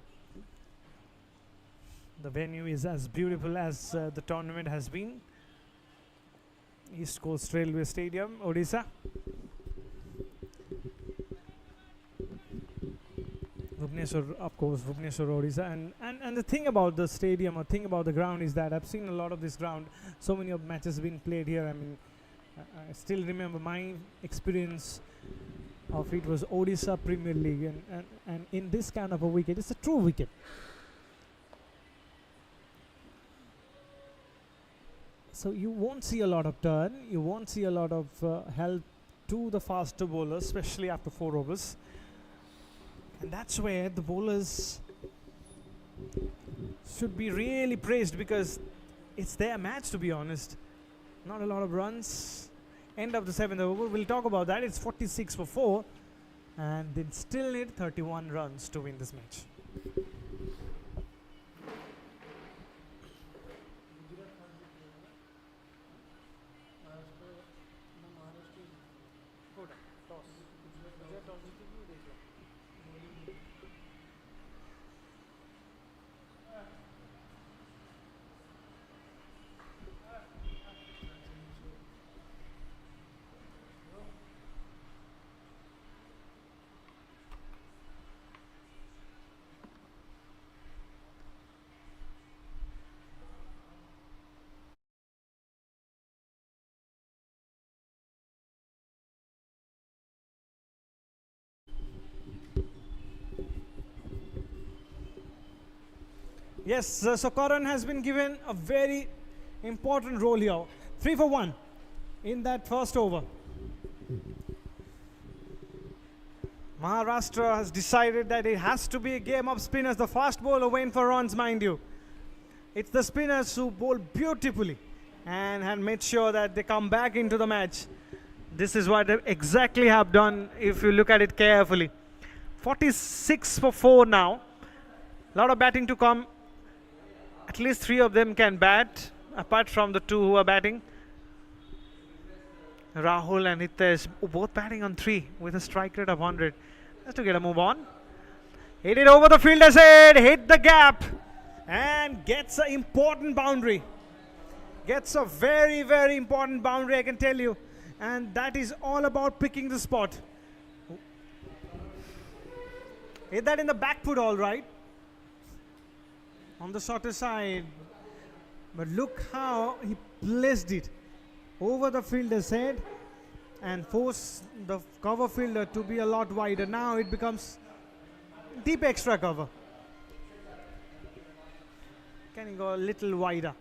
A: venue is as beautiful as the tournament has been. East Coast Railway Stadium, Odisha. Bhubaneswar, of course, Bhubaneswar, Odisha. And the thing about the stadium or thing about the ground is that I've seen a lot of this ground. So many of matches have been played here. I mean, I still remember my experience of it was Odisha Premier League. And in this kind of a wicket, it's a true wicket. So you won't see a lot of turn. You won't see a lot of help to the faster bowlers, especially after 4 overs. And that's where the bowlers should be really praised, because it's their match, to be honest. Not a lot of runs. End of the 7th over. We'll talk about that. It's 46 for 4. And they still need 31 runs to win this match. Yes, so Karan has been given a very important role here. 3 for 1 in that first over. Maharashtra has decided that it has to be a game of spinners. The fast bowler went for runs, mind you. It's the spinners who bowl beautifully and have made sure that they come back into the match. This is what they exactly have done if you look at it carefully. 46 for 4 now. A lot of batting to come. At least 3 of them can bat, apart from the 2 who are batting. Rahul and Hitesh both batting on 3 with a strike rate of 100. Just to get a move on. Hit it over the fielder's head, hit the gap, and gets an important boundary. Gets a very, very important boundary, I can tell you. And that is all about picking the spot. Hit that in the back foot, all right. On the shorter side, but look how he placed it over the fielder's head and forced the cover fielder to be a lot wider. Now it becomes deep extra cover. Can he go a little wider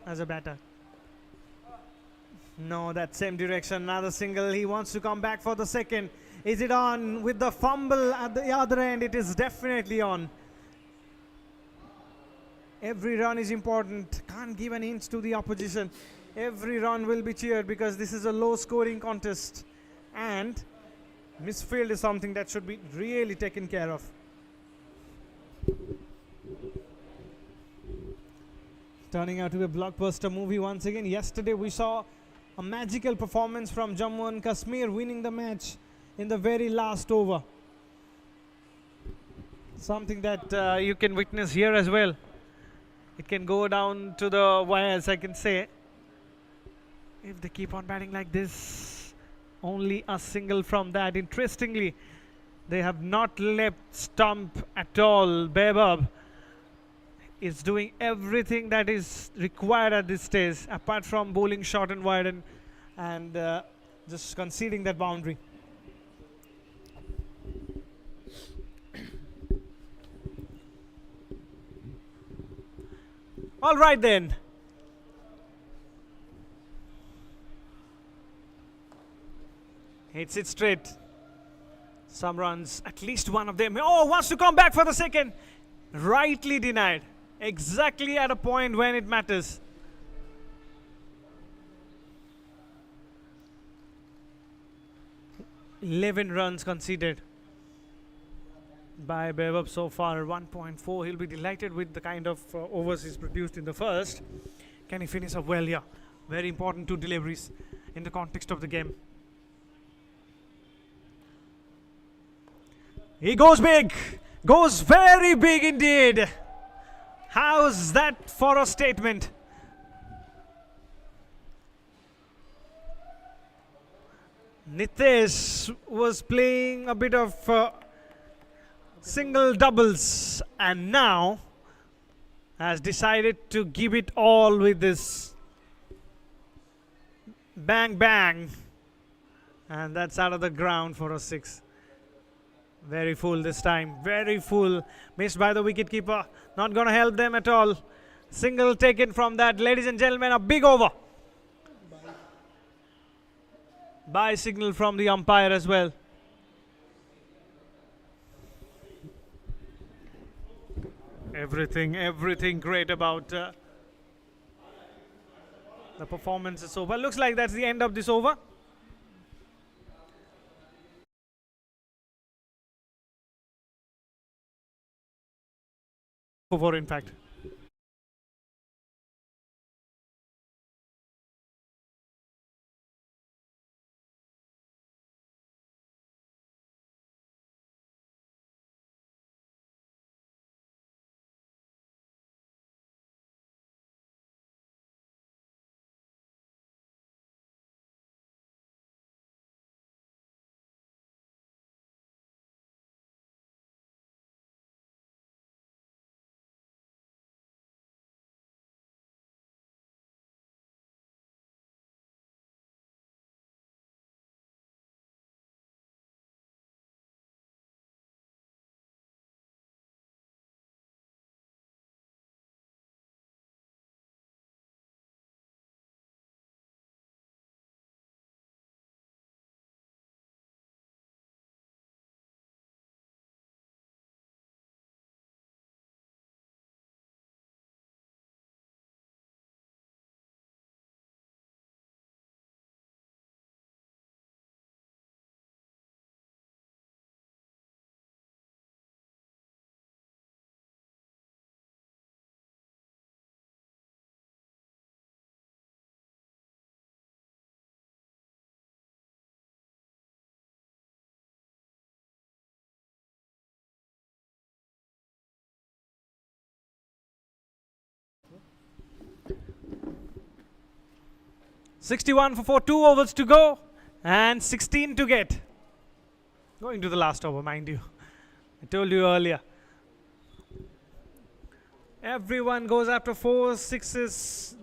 A: as a batter? No, that same direction, another single. He wants to come back for the second. Is it on with the fumble at the other end? It is definitely on. Every run is important. Can't give an inch to the opposition. Every run will be cheered because this is a low scoring contest. And misfield is something that should be really taken care of. Turning out to be a blockbuster movie once again. Yesterday we saw a magical performance from Jammu and Kashmir winning the match in the very last over. Something that you can witness here as well. It can go down to the wires, I can say. If they keep on batting like this, only a single from that. Interestingly, they have not left stump at all. Bebab is doing everything that is required at this stage, apart from bowling short and wide and just conceding that boundary. All right then. Hits it straight. Some runs, at least one of them. Oh, wants to come back for the second. Rightly denied. Exactly at a point when it matters. "11 runs conceded by Bebab so far, 1.4. He'll be delighted with the kind of overs he's produced in the first. Can he finish up well? Yeah. Very important 2 deliveries in the context of the game. He goes big. Goes very big indeed. How's that for a statement? Nitesh was playing a bit of single doubles and now has decided to give it all with this bang bang, and that's out of the ground for a 6. Very full this time, very full. Missed by the wicketkeeper, not gonna help them at all. Single taken from that, ladies and gentlemen, a big over. Bye signal from the umpire as well. Everything great about the performance so far. Looks like that's the end of this over. Over, in fact. "61 for 4, 2 overs to go and 16 to get." Going to the last over, mind you. I told you earlier. Everyone goes after 4, 6s,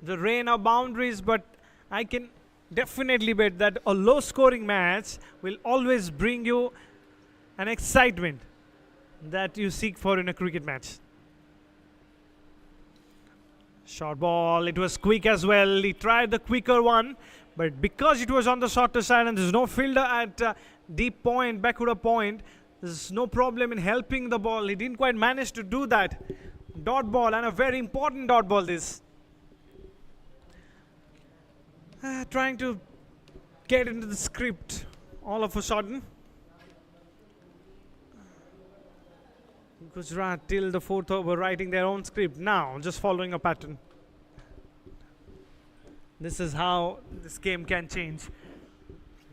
A: the rain of boundaries, but I can definitely bet that a low scoring match will always bring you an excitement that you seek for in a cricket match. Short ball, it was quick as well. He tried the quicker one, but because it was on the shorter side and there's no fielder at deep point, backward point, there's no problem in helping the ball. He didn't quite manage to do that. Dot ball, and a very important dot ball this. Trying to get into the script all of a sudden. Gujarat till the 4th over writing their own script now, just following a pattern. This is how this game can change.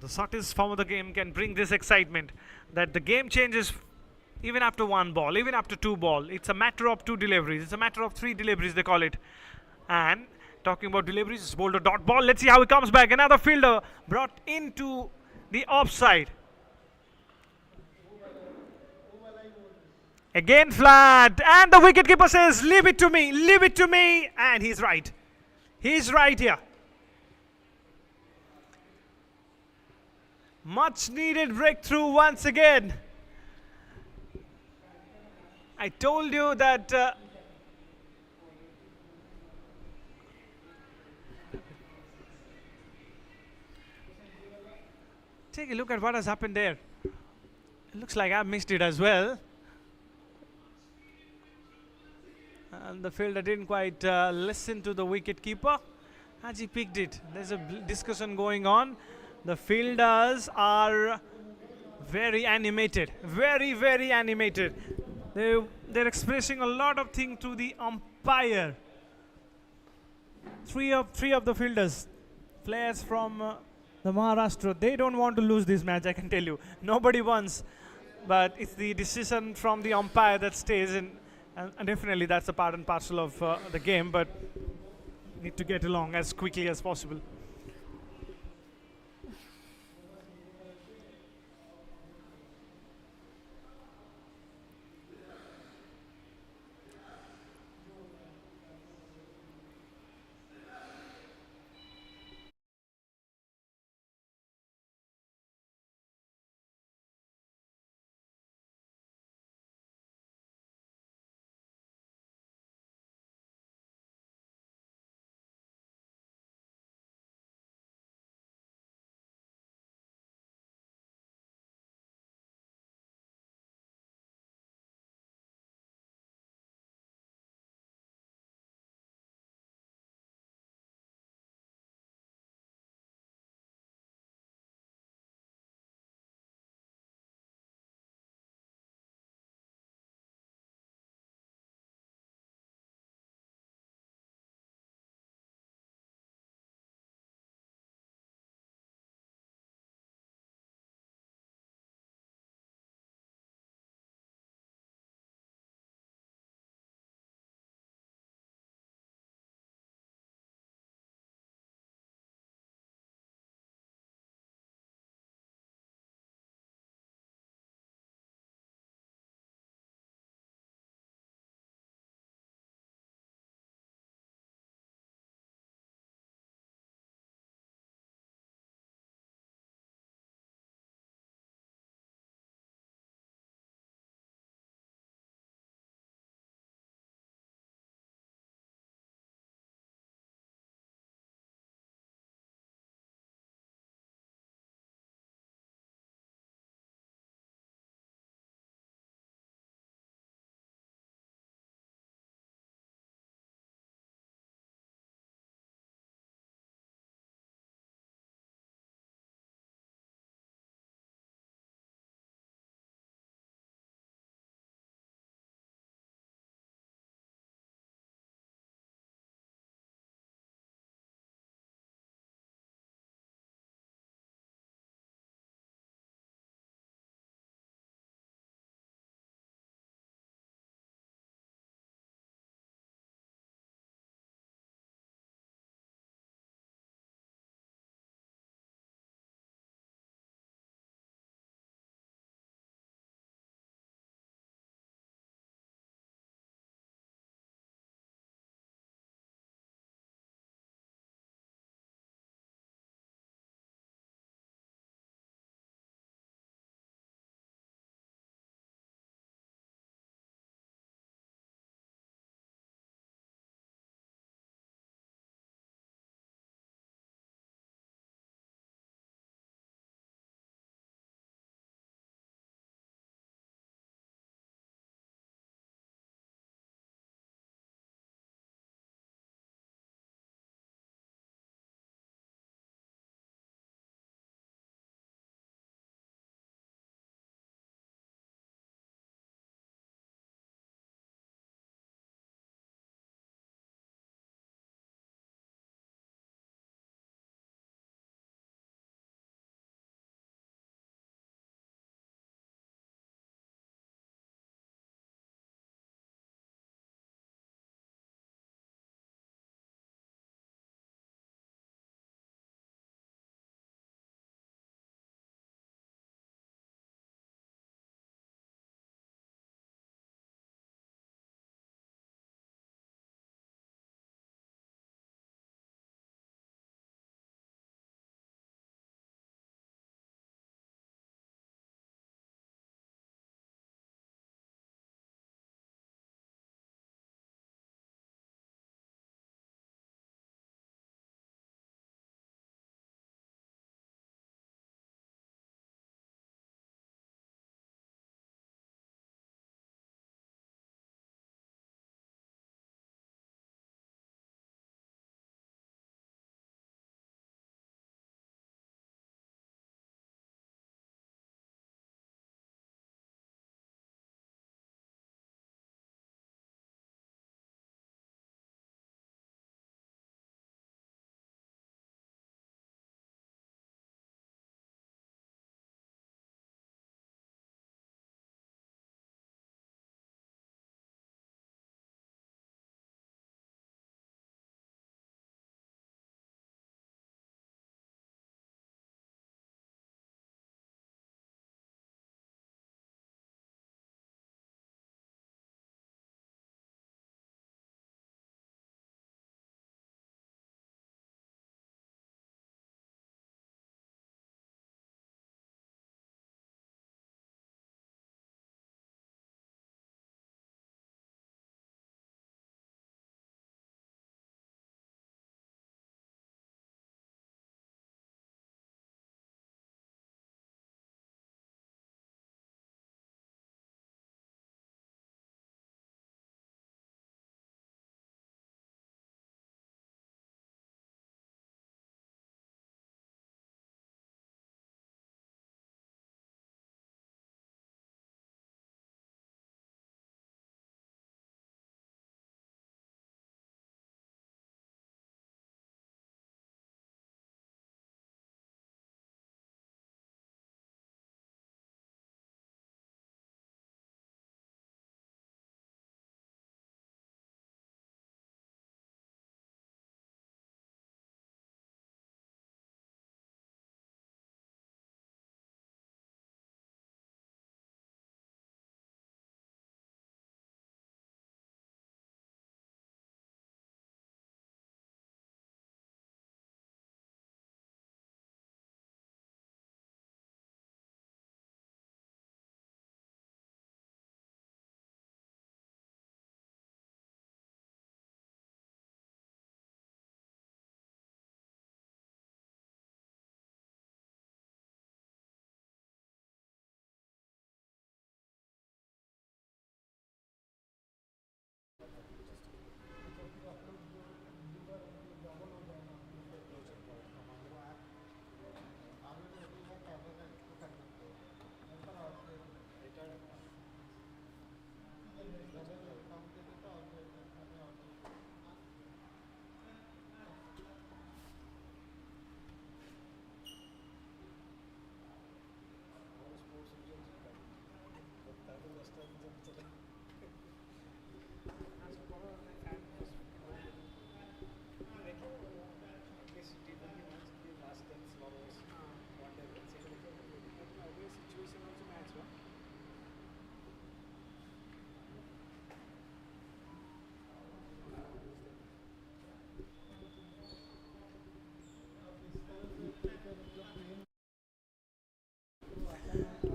A: The shortest form of the game can bring this excitement that the game changes even after one ball, even after two ball. It's a matter of two deliveries. It's a matter of three deliveries, they call it. And talking about deliveries, it's bowled a dot ball. Let's see how he comes back. Another fielder brought into the offside. Again flat, and the wicketkeeper says, leave it to me, leave it to me. And he's right. He's right here. Much needed breakthrough once again. I told you that take a look at what has happened there. It looks like I missed it as well. And the fielder didn't quite listen to the wicket keeper as he picked it. There's a discussion going on. The fielders are very animated, very, very animated. They're expressing a lot of things to the umpire. Three of the fielders, players from the Maharashtra, they don't want to lose this match, I can tell you. Nobody wants, but it's the decision from the umpire that stays in. And definitely that's a part and parcel of the game, but need to get along as quickly as possible.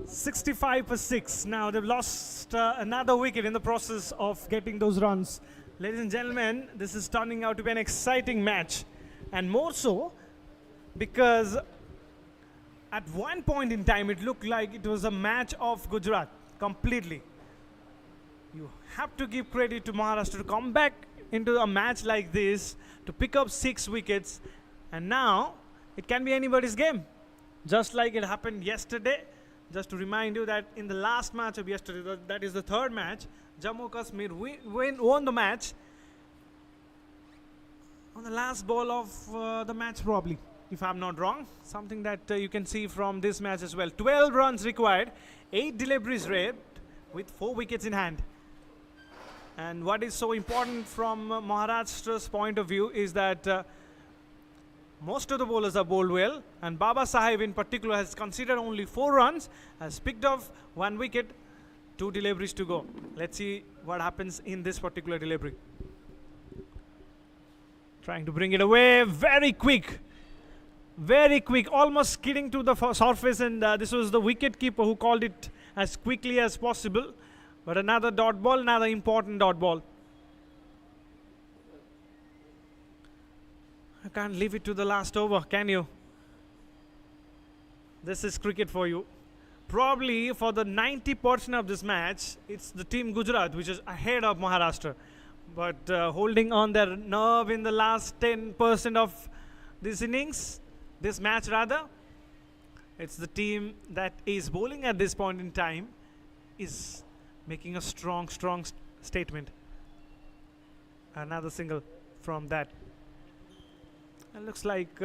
A: 65 for 6. Now they've lost another wicket in the process of getting those runs. Ladies and gentlemen, this is turning out to be an exciting match. And more so because at one point in time it looked like it was a match of Gujarat completely. You have to give credit to Maharashtra to come back into a match like this to pick up 6 wickets. And now it can be anybody's game. Just like it happened yesterday. Just to remind you that in the last match of yesterday, that is the third match, Jammu Kashmir won the match on the last ball of the match probably, if I'm not wrong. Something that you can see from this match as well. 12 runs required, 8 deliveries raped with 4 wickets in hand. And what is so important from Maharashtra's point of view is that most of the bowlers are bowled well, and Baba Sahib in particular has considered only 4 runs, has picked off 1 wicket, 2 deliveries to go. Let's see what happens in this particular delivery. Trying to bring it away, very quick, almost skidding to the surface, and this was the wicket keeper who called it as quickly as possible. But another dot ball, another important dot ball. I can't leave it to the last over, can you? This is cricket for you. Probably for the 90% of this match, it's the team Gujarat which is ahead of Maharashtra. But holding on their nerve in the last 10% of this innings, this match rather, it's the team that is bowling at this point in time is making a strong statement. Another single from that. It looks like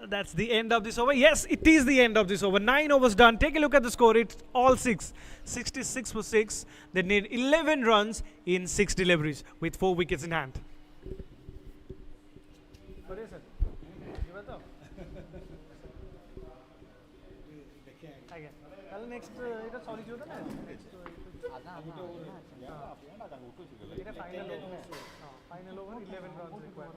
A: that's the end of this over. Yes, it is the end of this over. 9 overs done. Take a look at the score. It's all 6. 66 for 6. They need 11 runs in 6 deliveries with 4 wickets in hand. Next, final over, 11 runs required.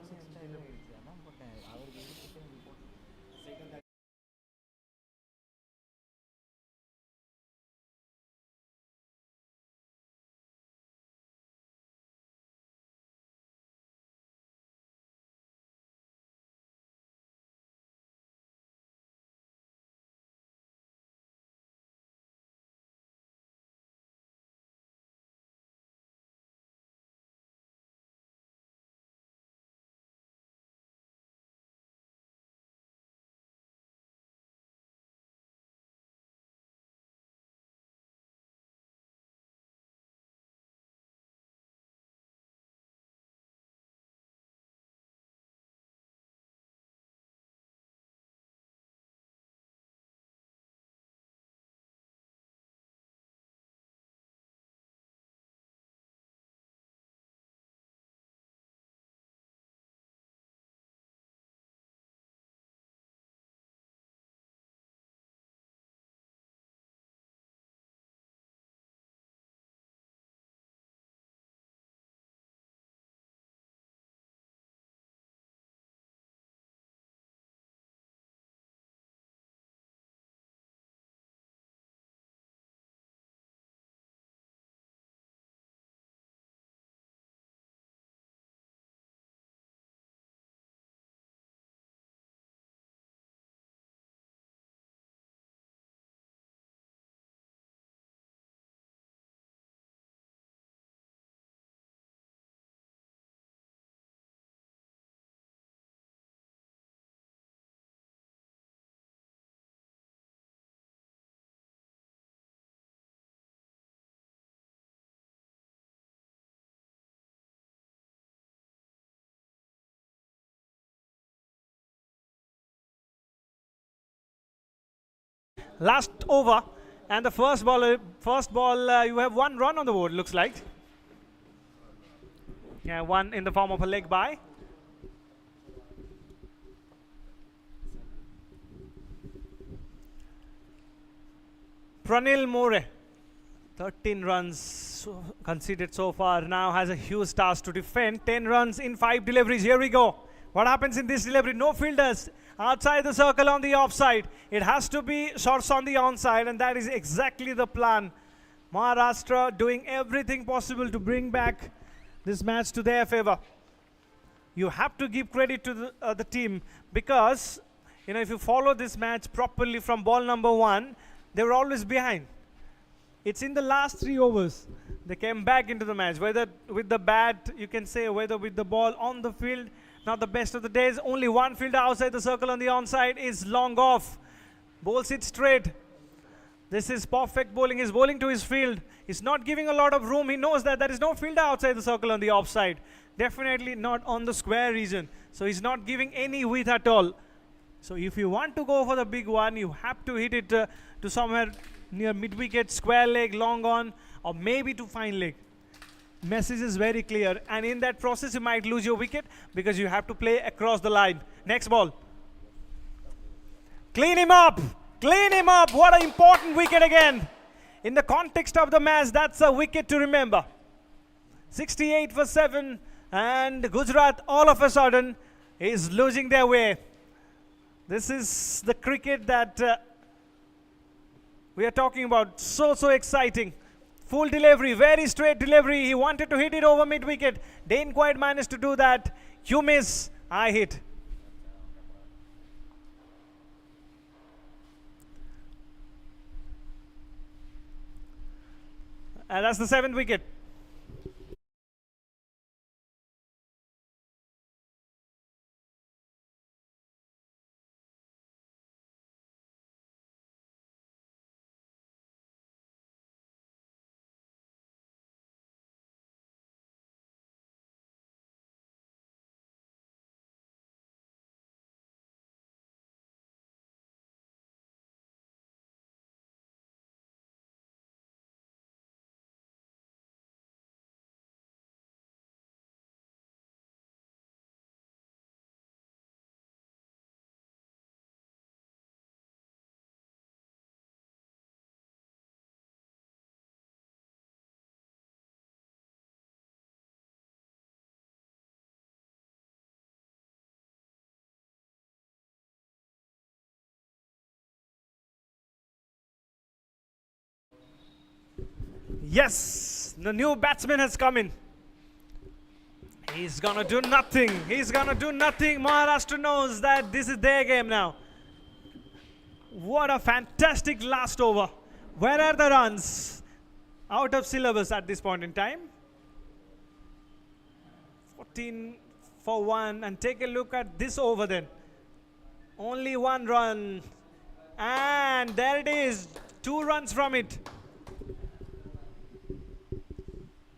A: Last over, and the first ball, you have 1 run on the board, looks like. Yeah, 1 in the form of a leg by. Pranil More, 13 runs conceded so far, now has a huge task to defend. 10 runs in 5 deliveries. Here we go. What happens in this delivery? No fielders outside the circle on the offside. It has to be shots on the onside, and that is exactly the plan. Maharashtra doing everything possible to bring back this match to their favor. You have to give credit to the team, because if you follow this match properly from ball number 1, they were always behind. It's in the last 3 overs they came back into the match, whether with the bat, you can say, whether with the ball on the field. Not the best of the days. Only 1 fielder outside the circle on the onside is long off. Bowls it straight. This is perfect bowling. He's bowling to his field. He's not giving a lot of room. He knows that there is no fielder outside the circle on the offside. Definitely not on the square region. So he's not giving any width at all. So if you want to go for the big one, you have to hit it to somewhere near mid-wicket, square leg, long on, or maybe to fine leg. Message is very clear, and in that process you might lose your wicket because you have to play across the line. Next ball. Clean him up. Clean him up. What an important wicket again. In the context of the match, that's a wicket to remember. 68 for 7, and Gujarat all of a sudden is losing their way. This is the cricket that we are talking about. So exciting. Full delivery, very straight delivery. He wanted to hit it over mid-wicket. Didn't quite manage to do that. You miss, I hit. And that's the 7th wicket. Yes, the new batsman has come in. He's gonna do nothing. He's gonna do nothing. Maharashtra knows that this is their game now. What a fantastic last over. Where are the runs? Out of syllabus at this point in time. 14 for 1. And take a look at this over then. Only 1 run. And there it is. 2 runs from it.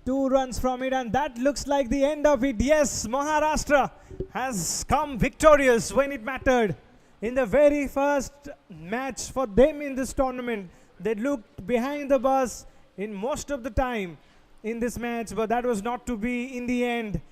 A: 2 runs from it, and that looks like the end of it. Yes, Maharashtra has come victorious when it mattered. In the very first match for them in this tournament, they looked behind the bus in most of the time in this match, but that was not to be in the end.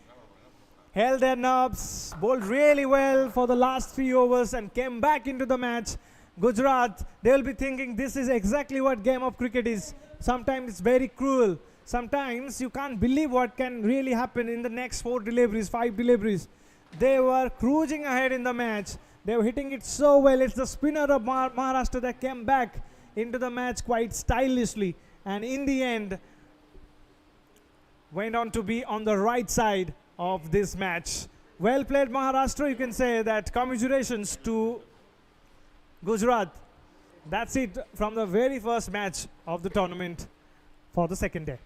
A: Held their nerves, bowled really well for the last 3 overs and came back into the match. Gujarat, they will be thinking this is exactly what game of cricket is. Sometimes it's very cruel. Sometimes you can't believe what can really happen in the next 4 deliveries, 5 deliveries. They were cruising ahead in the match. They were hitting it so well. It's the spinner of Maharashtra that came back into the match quite stylishly, and in the end went on to be on the right side of this match. Well played, Maharashtra. You can say that commiserations to Gujarat. That's it from the very first match of the tournament for the second day.